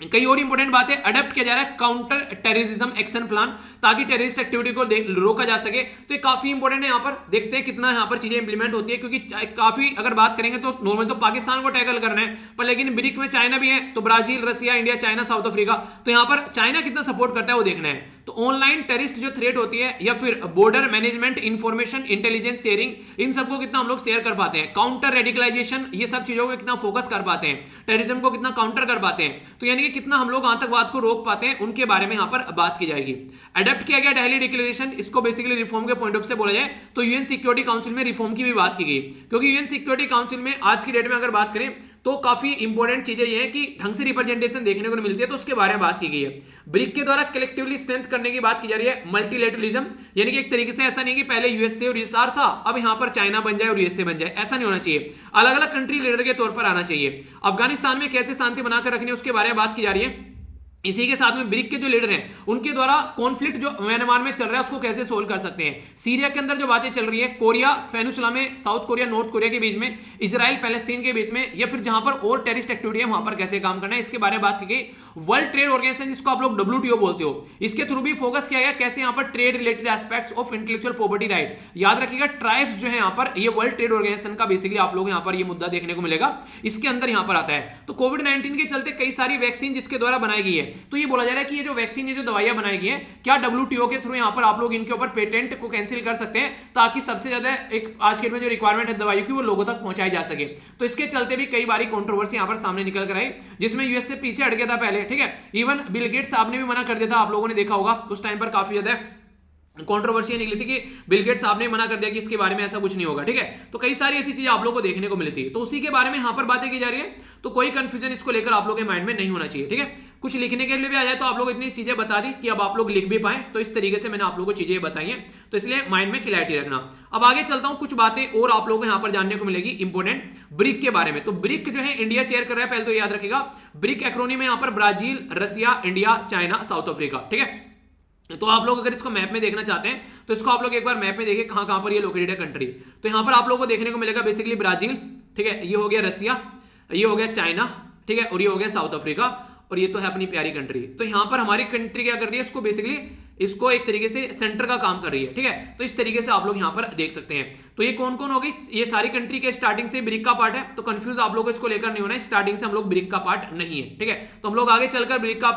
कई और इंपॉर्टेंट बातें, अडेप्ट किया जा रहा है काउंटर टेररिज्म एक्शन प्लान, ताकि टेररिस्ट एक्टिविटी को रोका जा सके। तो ये काफी इंपॉर्टेंट है, यहाँ पर देखते हैं कितना यहाँ पर चीजें इंप्लीमेंट होती है, क्योंकि काफी अगर बात करेंगे तो नॉर्मल तो पाकिस्तान को टैकल करना है, पर लेकिन ब्रिक में चाइना भी है, तो ब्राजील, रसिया, इंडिया, चाइना, साउथ अफ्रीका, तो यहाँ पर चाइना कितना सपोर्ट करता है वो देखना है। तो ऑनलाइन टेररिस्ट जो थ्रेट होती है, या फिर border management, information intelligence sharing, इन सबको कितना हम लोग शेयर कर पाते हैं, काउंटर रेडिकलाइजेशन, ये सब चीजों को कितना फोकस कर पाते हैं, टेररिज्म को कितना काउंटर कर पाते हैं, तो यानी कि कितना हम लोग आतंकवाद को रोक पाते हैं, उनके बारे में यहाँ पर बात की जाएगी। अडेप्ट किया गया दिल्ली डिक्लेरेशन, इसको बेसिकली रिफॉर्म के पॉइंट ऑफ से बोला जाए तो यूएन सिक्योरिटी काउंसिल में रिफॉर्म की भी बात की गई, क्योंकि यूएन सिक्योरिटी काउंसिल में आज की डेट में अगर बात करें तो काफी इंपॉर्टेंट चीजें ये हैं कि ढंग से रिप्रेजेंटेशन देखने को नहीं मिलती है, तो उसके बारे में बात की गई है। ब्रिक के द्वारा कलेक्टिवली स्ट्रेंथ करने की बात की जा रही है, मल्टीलेटरलिज्म, यानी कि एक तरीके से ऐसा नहीं कि पहले यूएसए और यूएसआर था, अब यहां पर चाइना बन जाए और यूएसए बन जाए, ऐसा नहीं होना चाहिए, अलग अलग कंट्री लीडर के तौर पर आना चाहिए। अफगानिस्तान में कैसे शांति बनाकर रखनी है उसके बारे में बात की जा रही है। इसी के साथ में ब्रिक के जो लीडर हैं उनके द्वारा कॉन्फ्लिक्ट जो म्यांमार में चल रहा है उसको कैसे सोल्व कर सकते हैं, सीरिया के अंदर जो बातें चल रही है, कोरिया पेनिनसुला में, साउथ कोरिया नॉर्थ कोरिया के बीच में, इजराइल पैलेस्तीन के बीच में, या फिर जहां पर और टेररिस्ट एक्टिविटी है वहां पर कैसे काम करना है, इसके बारे में बात की गई। वर्ल्ड ट्रेड ऑर्गेनाइजेशन, जिसको आप लोग WTO बोलते हो, इसके थ्रू भी फोकस किया गया कैसे यहाँ पर trade related aspects of intellectual property right, याद रखिएगा ट्राइब्स जो है यहाँ पर, ये वर्ल्ड ट्रेड ऑर्गेनाइजेशन का बेसिकली आप लोग यहाँ पर ये मुद्दा देखने को मिलेगा, इसके अंदर यहाँ पर आता है। तो कोविड-19 के चलते कई सारी वैक्सीन जिसके द्वारा बनाई गई है, तो ये बोला जा रहा है कि ये जो वैक्सीन, ये जो दवाइयां बनाई गई हैं, क्या WTO के थ्रू यहाँ पर आप लोग इनके ऊपर पेटेंट को कैंसिल कर सकते हैं, ताकि सबसे ज्यादा एक आज के में जो रिक्वायरमेंट है दवाइयों की वो लोगों तक पहुंचाई जा सके। तो इसके चलते भी कई बारी कंट्रोवर्सी यहाँ पर सामने निकल कर आई, जिसमें यूएस से पीछे हट गया था पहले, ठीक है। इवन बिल गेट्स साहब ने भी मना कर दिया था, आप लोगों ने देखा होगा उस टाइम पर काफी ज्यादा कंट्रोवर्सी निकली थी कि बिल गेट्स साहब ने मना कर दिया कि इसके बारे में ऐसा कुछ नहीं होगा, ठीक है। तो कई सारी ऐसी चीजें आप लोगों को देखने को मिली थी, तो उसी के बारे में यहां पर बातें की जा रही है। तो कोई कंफ्यूजन इसको लेकर आप लोगों के माइंड में नहीं होना चाहिए, ठीक है। कुछ लिखने के लिए भी आ जाए तो आप लोग इतनी चीजें बता दी कि अब आप लोग लिख भी पाए, तो इस तरीके से मैंने आप लोगों को चीजें बताई हैं, तो इसलिए माइंड में क्लैरिटी रखना। अब आगे चलता हूं, कुछ बातें और आप लोगों को यहां पर जानने को मिलेगी इंपोर्टेंट ब्रिक के बारे में। तो ब्रिक जो है इंडिया चेयर कर रहा है, पहले तो याद रखिएगा ब्रिक एक्रोनिम में यहां पर ब्राजील, रसिया, इंडिया, चाइना, साउथ अफ्रीका, ठीक है। तो आप लोग अगर इसको मैप में देखना चाहते हैं तो इसको आप लोग एक बार मैप में देखिए कहां पर ये लोकेटेड है कंट्री। तो यहां पर आप लोगों को देखने को मिलेगा बेसिकली ब्राजील, ठीक है, ये हो गया रसिया, ये हो गया चाइना, ठीक है, और ये हो गया साउथ अफ्रीका, और ये तो है अपनी प्यारी कंट्री। तो यहां पर हमारी कंट्री क्या कर रही है, इसको बेसिकली इसको एक तरीके से सेंटर का काम कर रही है, ठीक है। तो इस तरीके से आप लोग यहां पर देख सकते हैं। तो ये कौन कौन होगी, ये सारी कंट्री के स्टार्टिंग से ब्रिक का पार्ट है, तो कंफ्यूज आप लोग इसको लेकर नहीं होना है, स्टार्टिंग से हम लोग ब्रिक का पार्ट नहीं है, ठीक है। तो हम लोग आगे चलकर ब्रिक का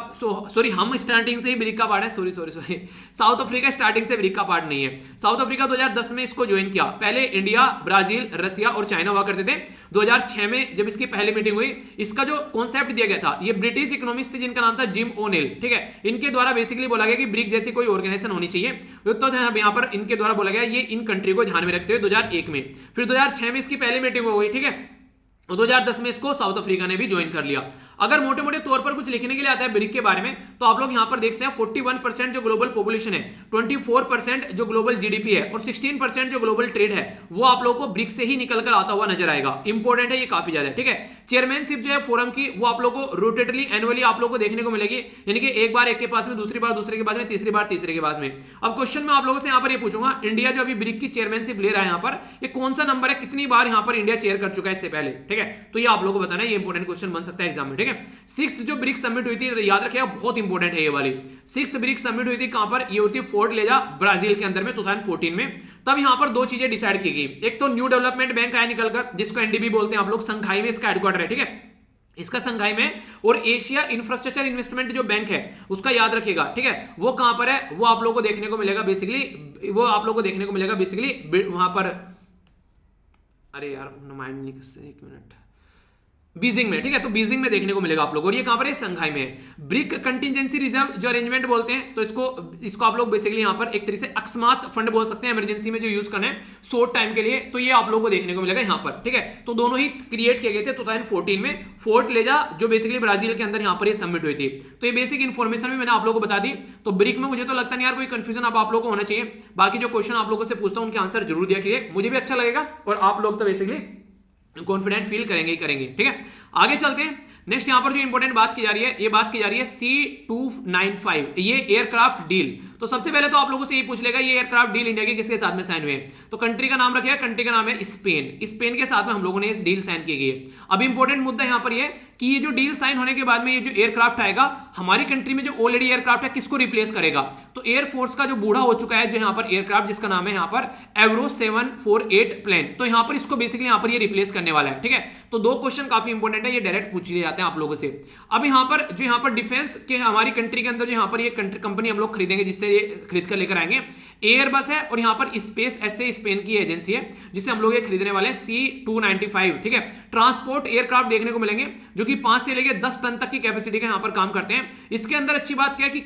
सॉरी हम स्टार्टिंग से ही ब्रिक का पार्ट है, सॉरी साउथ अफ्रीका स्टार्टिंग से ब्रिक का पार्ट नहीं है। साउथ अफ्रीका 2010 में इसको ज्वाइन किया, पहले इंडिया, ब्राजील, रसिया और चाइना हुआ करते थे। 2006 में जब इसकी पहली मीटिंग हुई, इसका जो कॉन्सेप्ट दिया गया था, ये ब्रिटिश इकोनॉमिस्ट थे जिनका नाम था जिम ओनेल, ठीक है, इनके द्वारा बेसिकली बोला गया कि ब्रिक जैसी कोई ऑर्गेनाइजेशन होनी चाहिए। तो यहाँ पर इनके द्वारा बोला गया, ये इन कंट्री को ध्यान में रखते हुए 2001 में, फिर 2006 में इसकी पहली मीटिंग हो गई, ठीक है, 2010 में इसको साउथ अफ्रीका ने भी ज्वाइन कर लिया। अगर मोटे मोटे तौर पर कुछ लिखने के लिए आता है ब्रिक के बारे में, तो आप लोग यहां पर देखते हैं 41% जो ग्लोबल पॉपुलेशन है, 24% जो ग्लोबल जीडीपी है और 16% जो ग्लोबल ट्रेड है, वो आप लोगों को ब्रिक से ही निकलकर आता हुआ नजर आएगा। इंपॉर्टेंट है ये काफी ज्यादा, ठीक है। चेयरमैनशिप जो है फोरम की, वो आप लोगों को रोटेटली एनुअली आप लोगों को देखने को मिलेगी, यानी कि एक बार एक के पास में, दूसरी बार दूसरे के पास में, तीसरी बार तीसरे के पास में। अब क्वेश्चन में आप लोगों से यहां पर ये पूछूंगा, इंडिया जो अभी ब्रिक की चेयरमैनशिप ले रहा है, यहां पर ये कौन सा नंबर है, कितनी बार यहां पर इंडिया चेयर कर चुका है इससे पहले, ठीक है। तो ये आप लोगों को बताना है, ये इंपॉर्टेंट क्वेश्चन बन सकता है एग्जाम में, ठीक है। 6th जो ब्रिक समिट हुई थी, याद रखिएगा बहुत इंपॉर्टेंट है ये वाली। 6th ब्रिक समिट हुई थी कहां पर, ये होती है फोर्टलेजा ब्राजील के अंदर में 2014 में। तब यहां पर दो चीजें डिसाइड की गई, एक तो न्यू डेवलपमेंट बैंक आया निकलकर, जिसको एनडीबी बोलते हैं आप लोग, संघाई में इसका हेडक्वार्टर है, ठीक है, इसका संघाई में। और एशिया इंफ्रास्ट्रक्चर इन्वेस्टमेंट जो बैंक है उसका याद रखिएगा, ठीक है, वो कहां पर है, वो आप लोगों को देखने को मिलेगा बेसिकली, वो आप लोगों को देखने को मिलेगा बेसिकली वहां पर, अरे यार माइंड नहीं, एक मिनट, बीजिंग में, ठीक है, तो बीजिंग में देखने को मिलेगा आप लोग। और ये कहां पर है, संघाई में। ब्रिक कंटिजेंसी रिजर्व जो अरेंजमेंट बोलते हैं, तो इसको आप लोग बेसिकली यहां पर एक तरीके से अकस्मात फंड बोल सकते हैं, इमरजेंसी में जो यूज करना है शॉर्ट टाइम के लिए, तो ये आप लोगों को देखने को मिलेगा यहां पर, ठीक है। तो दोनों ही क्रिएट किए गए थे 2014 में, फोर्टलेजा जो बेसिकली ब्राजील के अंदर यहां पर ये सबमिट हुई थी। तो ये बेसिक इन्फॉर्मेशन भी मैंने आप लोगों को बता दी। तो ब्रिक में मुझे तो लगता नहीं यार कोई कंफ्यूजन आप लोगों को होना चाहिए। बाकी जो क्वेश्चन आप लोगों से पूछता हूं उनके आंसर जरूर दिया कीजिए, मुझे भी अच्छा लगेगा और आप लोग तो बेसिकली कॉन्फिडेंट फील करेंगे ही करेंगे, ठीक है। आगे चलते हैं। नेक्स्ट यहां पर जो इंपॉर्टेंट बात की जा रही है, ये बात की जा रही है C295, ये एयरक्राफ्ट डील। तो सबसे पहले तो आप लोगों से ये पूछ लेगा, ये एयरक्राफ्ट डील इंडिया के किसके साथ में साइन हुए हैं, तो कंट्री का नाम रखिएगा, कंट्री का नाम है स्पेन। स्पेन के साथ में हम लोगों ने इस डील साइन की गई है। अब इंपॉर्टेंट मुद्दा यहां पर ये कि ये जो डील साइन होने के बाद में ये जो एयरक्राफ्ट आएगा हमारी कंट्री में, जो ऑलरेडी एयरक्राफ्ट है, किसको रिप्लेस करेगा, तो एयरफोर्स का जो बूढ़ा हो चुका है जो यहां पर एयरक्राफ्ट, जिसका नाम है यहां पर एवरो 748 प्लेन, तो यहां पर इसको बेसिकली यहां पर ये रिप्लेस करने वाला है, ठीक है। तो दो क्वेश्चन काफी इंपॉर्टेंट है, ये डायरेक्ट पूछ लिए जाते हैं आप लोगों से। अब यहां पर जो यहां पर डिफेंस के हमारी कंट्री के अंदर जो यहां पर ये कंपनी हम लोग खरीदेंगे, जिससे ये खरीद कर लेकर आएंगे, एयरबस है, और यहां पर स्पेस ऐसे स्पेन की एजेंसी है जिससे हम लोग ये खरीदने वाले हैं, C295, ठीक है। ट्रांसपोर्ट एयरक्राफ्ट देखने को मिलेंगे जो कि 5 से लेकर 10 टन तक की कैपेसिटी का यहां पर काम करते हैं। इसके अंदर अच्छी बात क्या है कि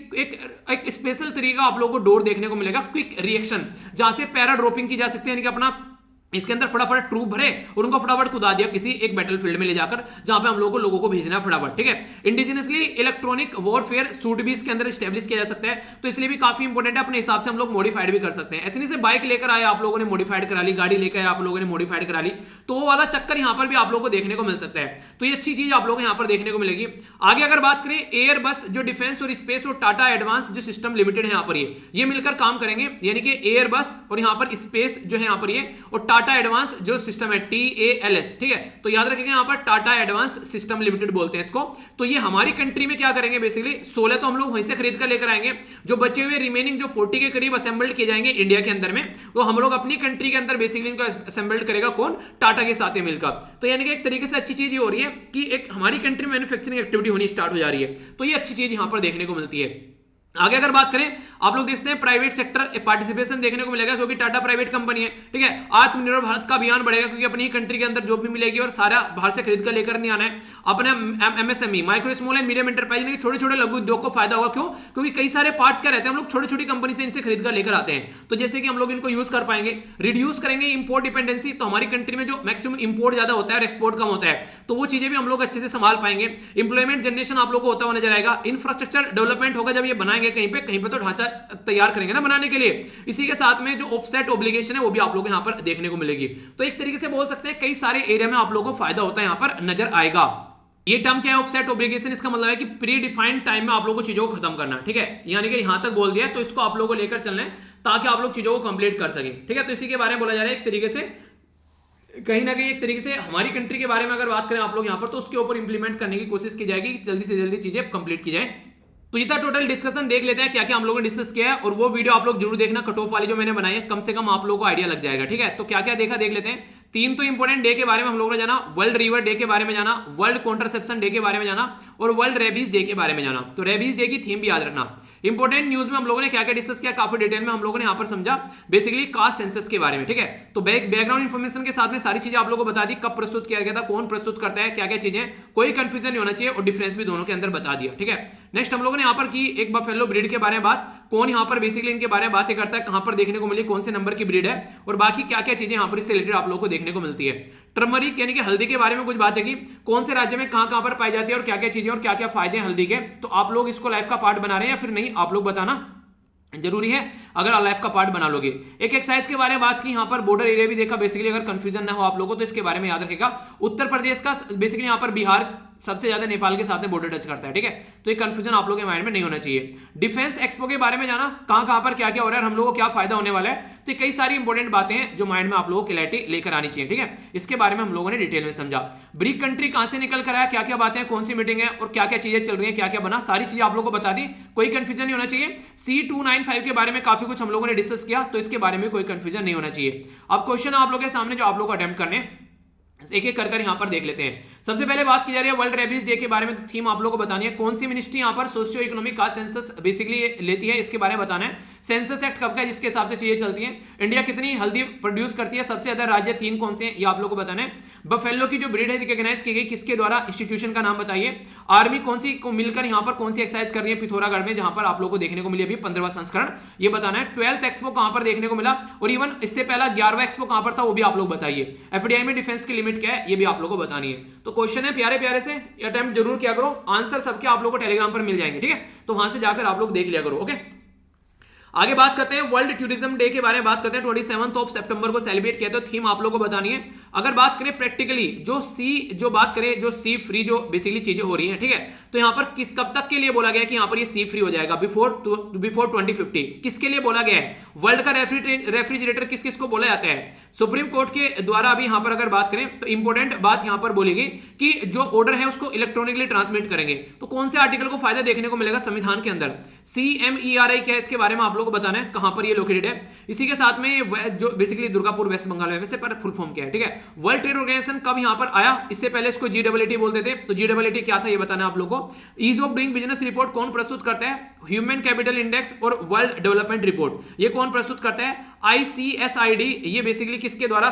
एक स्पेशल तरीका आप लोगों को डोर देखने को मिलेगा, क्विक रिएक्शन, जहां से पैरा ड्रॉपिंग की जा सकती है, यानी कि अपना इसके अंदर फटाफट ट्रूप भरे और उनको फटाफट कुदा दिया किसी एक बैटलफील्ड में ले जाकर, जहां पे हम लोगों को भेजना है फटाफट, ठीक है। इंडिजिनसली इलेक्ट्रॉनिक वॉरफेयर सूट भी इसके अंदर एस्टेब्लिश किया जा सकता है, तो इसलिए भी काफी इंपॉर्टेंट है। अपने हिसाब से हम लोग मॉडिफाइड भी कर सकते हैं, ऐसे नहीं से बाइक लेकर आए आप लोगों ने मॉडिफाइड करा ली, गाड़ी लेकर आए आप लोगों ने मॉडिफाइड करा ली, तो वो वाला चक्कर यहां पर भी आप लोगों को देखने को मिल सकता है। तो ये अच्छी चीज आप लोगों को यहां पर देखने को मिलेगी। आगे अगर बात करें, एयरबस जो डिफेंस और स्पेस और टाटा एडवांस जो सिस्टम लिमिटेड है, यहां पर ये मिलकर काम करेंगे, यानी कि एयरबस और यहां पर स्पेस जो है यहां पर ये, और टाटा एडवांस जो सिस्टम है TALS, ठीक है। तो याद रखिएगा यहां पर टाटा एडवांस सिस्टम लिमिटेड बोलते हैं इसको। तो ये हमारी कंट्री में क्या करेंगे, बेसिकली 16 तो हम लोग वहीं से खरीद कर लेकर आएंगे, जो बचे हुए रिमेनिंग जो 40 के करीब असेंबल्ड किए जाएंगे इंडिया के अंदर में, तो हम लोग अपनी कंट्री के अंदर बेसिकली इनको असेंबल्ड करेगा कौन, टाटा के साथ मिलकर। तो यानी कि एक तरीके से अच्छी चीज ये हो रही है कि एक हमारी कंट्री में मैन्युफैक्चरिंग एक्टिविटी होनी स्टार्ट हो जा रही है, तो ये अच्छी चीज यहां पर देखने को मिलती है। आगे अगर बात करें, आप लोग देखते हैं प्राइवेट सेक्टर पार्टिसिपेशन देखने को मिलेगा, क्योंकि टाटा प्राइवेट कंपनी है, ठीक है। आत्मनिर्भर भारत का अभियान बढ़ेगा, क्योंकि अपनी कंट्री के अंदर जॉब भी मिलेगी और सारा बाहर से खरीद कर लेकर नहीं आना है। अपने MSME micro small and medium enterprise, छोटे छोटे लघु उद्योग को फायदा होगा, क्यों, क्योंकि कई सारे पार्ट्स क्या रहते हैं, हम लोग छोटी छोटी कंपनी से इनसे खरीद कर लेकर आते हैं, तो जैसे कि हम लोग इनको यूज कर पाएंगे, रिड्यूस करेंगे इंपोर्ट डिपेंडेंसी। तो हमारी कंट्री में जो मैक्सिमम इंपोर्ट ज्यादा होता है और एक्सपोर्ट कम होता है, तो वो चीजें भी हम लोग अच्छे से संभाल पाएंगे। इंप्लॉयमेंट जनरेशन आप लोग को होता हुआ नजर आएगा। इंफ्रास्ट्रक्चर डेवलपमेंट होगा, जब ये बनाएंगे कहीं पे तो ढांचा तैयार करेंगे ना बनाने के लिए। इसी के साथ में जो ऑफसेट ऑब्लिगेशन है वो भी आप लोगों को यहां पर देखने को मिलेगी। तो एक तरीके से बोल सकते हैं कई सारे एरिया में आप लोगों को फायदा होता है यहां पर नजर आएगा। ये टर्म क्या है, ऑफसेट ऑब्लिगेशन, इसका मतलब है कि प्री डिफाइंड टाइम में आप लोगों को चीजों को खत्म करना, ठीक है। यानी कि यहां तक बोल दिया, तो इसको आप लोगों को लेकर चलना है ताकि आप लोग चीजों को कंप्लीट कर सकें, ठीक है। तो इसी के बारे में बोला जा रहा है एक तरीके से, कहीं ना कहीं एक तरीके से हमारी कंट्री के बारे में अगर बात करें आप लोग यहां पर, तो उसके ऊपर इंप्लीमेंट करने की कोशिश की जाएगी कि जल्दी से जल्दी चीजें कंप्लीट की जाए। तो ये था टोटल डिस्कशन। देख लेते हैं क्या क्या हम लोगों ने डिस्कस किया है, और वो वीडियो आप लोग जरूर देखना, कट ऑफ वाली जो मैंने बनाई है, कम से कम आप लोगों को आइडिया लग जाएगा, ठीक है। तो क्या क्या देखा देख लेते हैं। 3 तो इंपॉर्टेंट डे के बारे में हम लोगों ने जाना, वर्ल्ड रिवर डे के बारे में जाना, वर्ल्ड कॉन्ट्रासेप्शन डे के बारे में जाना, और वर्ल्ड रेबीज डे के बारे में जाना। तो रेबीज डे की थीम भी याद रखना। इंपॉर्टेंट न्यूज में हम लोगों ने क्या क्या डिस्कस किया, काफी डिटेल में हम लोगों ने यहां पर समझा बेसिकली कास्ट सेंसस के बारे में, ठीक है। तो बैकग्राउंड इन्फॉर्मेशन के साथ में सारी चीजें आप लोगों को बता दी, कब प्रस्तुत किया गया था, कौन प्रस्तुत करता है, क्या क्या चीजें, कोई कंफ्यूजन नहीं होना चाहिए, और डिफरेंस भी दोनों के अंदर बता दिया, ठीक है। नेक्स्ट हम लोगों ने यहां पर की एक बफेलो ब्रीड के बारे में बात, कौन यहां पर बेसिकली इनके बारे में बातें करता है, कहां पर देखने को मिली, कौन से नंबर की ब्रीड है, और बाकी क्या क्या चीजें यहां पर इससे रिलेटेड आप लोगों को देखने को मिलती है। टर्मरिक यानी कि हल्दी के बारे में कुछ बात है कि कौन से राज्य में कहां पर पाई जाती है और क्या क्या चीजें और क्या क्या फायदे हैं हल्दी के। तो आप लोग इसको लाइफ का पार्ट बना रहे हैं या फिर नहीं, आप लोग बताना जरूरी है अगर लाइफ का पार्ट बना लोगे। एक एक्सरसाइज के बारे में बात की, यहां पर बॉर्डर एरिया भी देखा। बेसिकली अगर कंफ्यूजन ना हो आप लोगों को तो इसके बारे में याद रखेगा। उत्तर प्रदेश का बेसिकली यहां पर बिहार सबसे ज्यादा नेपाल के साथ में बॉर्डर टच करता है, ठीक है। तो ये कंफ्यूजन आप लोगों के माइंड में नहीं होना चाहिए। डिफेंस एक्सपो के बारे में जाना, कहां पर क्या क्या हो रहा है, हम लोगों को क्या फायदा होने वाला है। तो कई सारी इंपॉर्टेंट बातें हैं जो माइंड में आप लोगों को क्लैरिटी लेकर आनी चाहिए, ठीक है। इसके बारे में हम लोगों ने डिटेल में समझा। ब्रिक कंट्री कहां से निकल कर आया, क्या क्या बातें, कौन सी मीटिंग है और क्या क्या चीजें चल रही है, क्या क्या बना, सारी चीजें आप लोगों को बता दी। कोई कंफ्यूजन नहीं होना चाहिए। C295 के बारे में काफी कुछ हम लोगों ने डिस्कस किया, तो इसके बारे में कोई कंफ्यूजन नहीं होना चाहिए। अब क्वेश्चन आप लोगों के सामने जो आप लोग को अटेम्प्ट करने, एक एक कर यहां पर देख लेते हैं। सबसे पहले बात की जा रही है वर्ल्ड रेबीज डे के बारे में। थीम आप लोगों को बतानी है, कौन सी मिनिस्ट्री यहां पर सोशियो इकोनॉमिक का सेंसस बेसिकली लेती है, इसके बारे में बताना है। सेंसस एक्ट कब का है, जिसके हिसाब से चीजें चलती हैं। इंडिया कितनी हल्दी प्रोड्यूस करती है, सबसे ज्यादा राज्य 3 कौन से हैं, ये आप लोगों को बताना है। बफेलो की जो ब्रीड है रिकॉग्नाइज की गई किसके द्वारा, इंस्टीट्यूशन का नाम बताइए। आर्मी कौन सी को मिलकर यहां पर कौन सी एक्सरसाइज कर रही है पिथौरागढ़ में, जहां पर आप लोगों को देखने को मिली अभी 15वां संस्करण, ये बताना है। 12th एक्सपो कहां पर देखने को मिला, और इवन इससे पहला 11वां एक्सपो कहां पर था, वो भी आप लोग बताइए। एफडीआई में डिफेंस की लिमिट क्या है, ये भी आप लोग को बतानी है। तो क्वेश्चन है प्यारे प्यारे से, अटेम्प्ट जरूर किया करो। आंसर सबके आप लोगों को टेलीग्राम पर मिल जाएंगे, ठीक है। तो वहां से जाकर आप लोग देख लिया करो, ओके। आगे बात करते हैं वर्ल्ड टूरिज्म डे के बारे में बात करते हैं। 27 सितंबर को सेलिब्रेट किया, तो थीम आप लोगों को बतानी है। अगर बात करें प्रैक्टिकली जो बात करें जो सी फ्री जो बेसिकली चीजें हो रही हैं, ठीक है। तो यहां पर कब तक के लिए बोला गया है कि यहां पर ये सी फ्री हो जाएगा, बिफोर 2050। किसके लिए बोला गया है, वर्ल्ड का रेफ्रिजरेटर किस किस को बोला जाता है, सुप्रीम कोर्ट के द्वारा। अभी यहां पर अगर बात करें तो इंपॉर्टेंट बात यहां पर बोलेगी कि जो ऑर्डर है उसको इलेक्ट्रॉनिकली ट्रांसमिट करेंगे। तो कौन से आर्टिकल को फायदा देखने को मिलेगा संविधान के अंदर, CMERI क्या है, इसके बारे में आप लोगों को बताना है, कहां पर ये लोकेटेड है। इसी के साथ में जो बेसिकली दुर्गापुर वेस्ट बंगाल में, वैसे पर फुल फॉर्म क्या है, ठीक है। वर्ल्ड ट्रेड ऑर्गेनाइजेशन कब यहां पर आया, इससे पहले इसको GWT बोलते थे। तो GWT क्या था ये बताना है आप लोगों को। Ease of doing business report कौन प्रस्तुत करता है, ह्यूमन कैपिटल इंडेक्स और वर्ल्ड डेवलपमेंट रिपोर्ट ये कौन प्रस्तुत करता है, ICSID, ये बेसिकली किसके द्वारा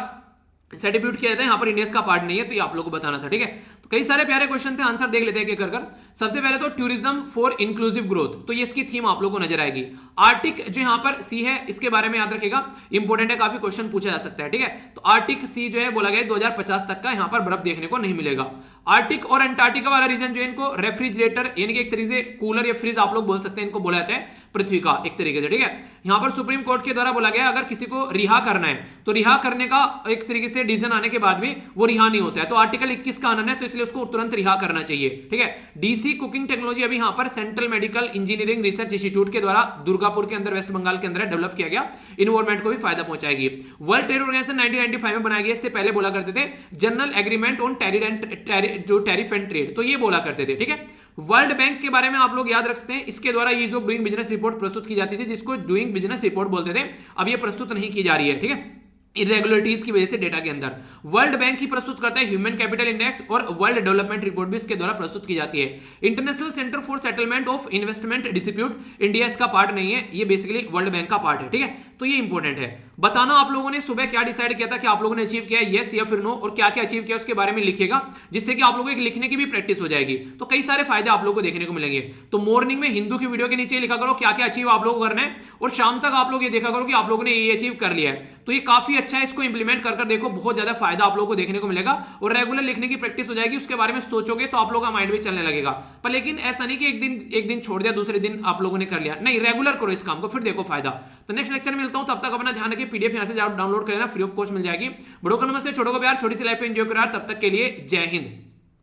सर्टिफिकेट किया जाता है, यहां पर इंडिया का पार्ट नहीं है, तो ये आप लोगों को बताना था, ठीक है। तो कई सारे प्यारे क्वेश्चन थे, आंसर देख लेते हैं एक कर। सबसे पहले तो टूरिज्म फॉर इंक्लूसिव ग्रोथ, तो ये इसकी थीम आप लोगों को नजर आएगी। आर्टिक जो यहां पर सी है, इसके बारे में याद रखिएगा, इंपॉर्टेंट है, काफी क्वेश्चन पूछा जा सकता है, ठीक है। तो आर्टिक सी जो है बोला गया 2050 तक का यहां पर बर्फ देखने को नहीं मिलेगा। आर्टिक और अंटार्कटिका वाला रीजन जो है इनको रेफ्रिजरेटर यानी कि एक तरीके से कूलर या फ्रिज आप लोग बोल सकते हैं, इनको बोला जाता है पृथ्वी का एक तरीके से, ठीक है। यहां पर सुप्रीम कोर्ट के द्वारा बोला गया अगर किसी को रिहा करना है तो रिहा करने का एक तरीके से डिसीजन आने के बाद में वो रिहा नहीं होता है, तो आर्टिकल 21 का आनंद है, तो इसलिए उसको तुरंत रिहा करना चाहिए, ठीक है। डीसी कुकिंग टेक्नोलॉजी अभी यहां पर central medical engineering research institute के द्वारा दुर्गापुर के अंदर वेस्ट बंगाल के अंदर डेवलप किया गया, इन्वायरमेंट को भी फायदा पहुंचाएगी। वर्ल्ड ट्रेड ऑर्गेनाइजेशन 1995 में बनाया गया, इससे पहले बोला करते थे general agreement on tariff and trade, तो ये बोला करते थे, ठीक है। वर्ल्ड बैंक के बारे में आप लोग याद रख सकते हैं, इसके द्वारा ease of doing business report प्रस्तुत की जाती थी, जिसको डूइंग बिजनेस रिपोर्ट बोलते थे। अब ये प्रस्तुत नहीं की जा रही है, ठीक है, इरेगुलरिटीज की वजह से डेटा के अंदर। वर्ल्ड बैंक ही प्रस्तुत करता है ह्यूमन कैपिटल इंडेक्स, और वर्ल्ड डेवलपमेंट रिपोर्ट भी इसके द्वारा प्रस्तुत की जाती है। International centre for settlement of investment dispute, India इसका पार्ट नहीं है, ये बेसिकली वर्ल्ड बैंक का पार्ट है, ठीक है। तो ये इंपॉर्टेंट है। बताना आप लोगों ने सुबह क्या डिसाइड किया था कि आप लोगों ने अचीव किया है, यस या फिर नो, और क्या क्या अचीव किया उसके बारे में लिखिएगा, जिससे कि आप लोगों को लिखने की भी प्रैक्टिस हो जाएगी। तो कई सारे फायदे आप लोगों को देखने को मिलेंगे। तो मॉर्निंग में हिंदू की वीडियो के नीचे लिखा करो क्या क्या अचीव आप लोगों को करना है, और शाम तक आप लोग ये देखा करो कि आप लोगों ने ये अचीव कर लिया है। तो ये काफी अच्छा है, इसको इंप्लीमेंट कर देखो, बहुत ज्यादा फायदा आप लोगों को देखने को मिलेगा, और रेगुलर लिखने की प्रैक्टिस हो जाएगी। उसके बारे में सोचोगे तो आप लोगों का माइंड भी चलने लगेगा। पर लेकिन ऐसा नहीं कि एक दिन छोड़ दिया दूसरे दिन आप लोगों ने कर लिया, नहीं, रेगुलर करो इस काम को, फिर देखो फायदा। तो नेक्स्ट लेक्चर में मिलता हूं, तब तक अपना ध्यान रखिए। पीडीएफ यहां से डाउनलोड कर लेना, फ्री ऑफ कॉस्ट मिल जाएगी। बड़ों को नमस्ते, छोटों को प्यार, छोटी सी लाइफ एंजॉय करो, तब तक के लिए जय हिंद।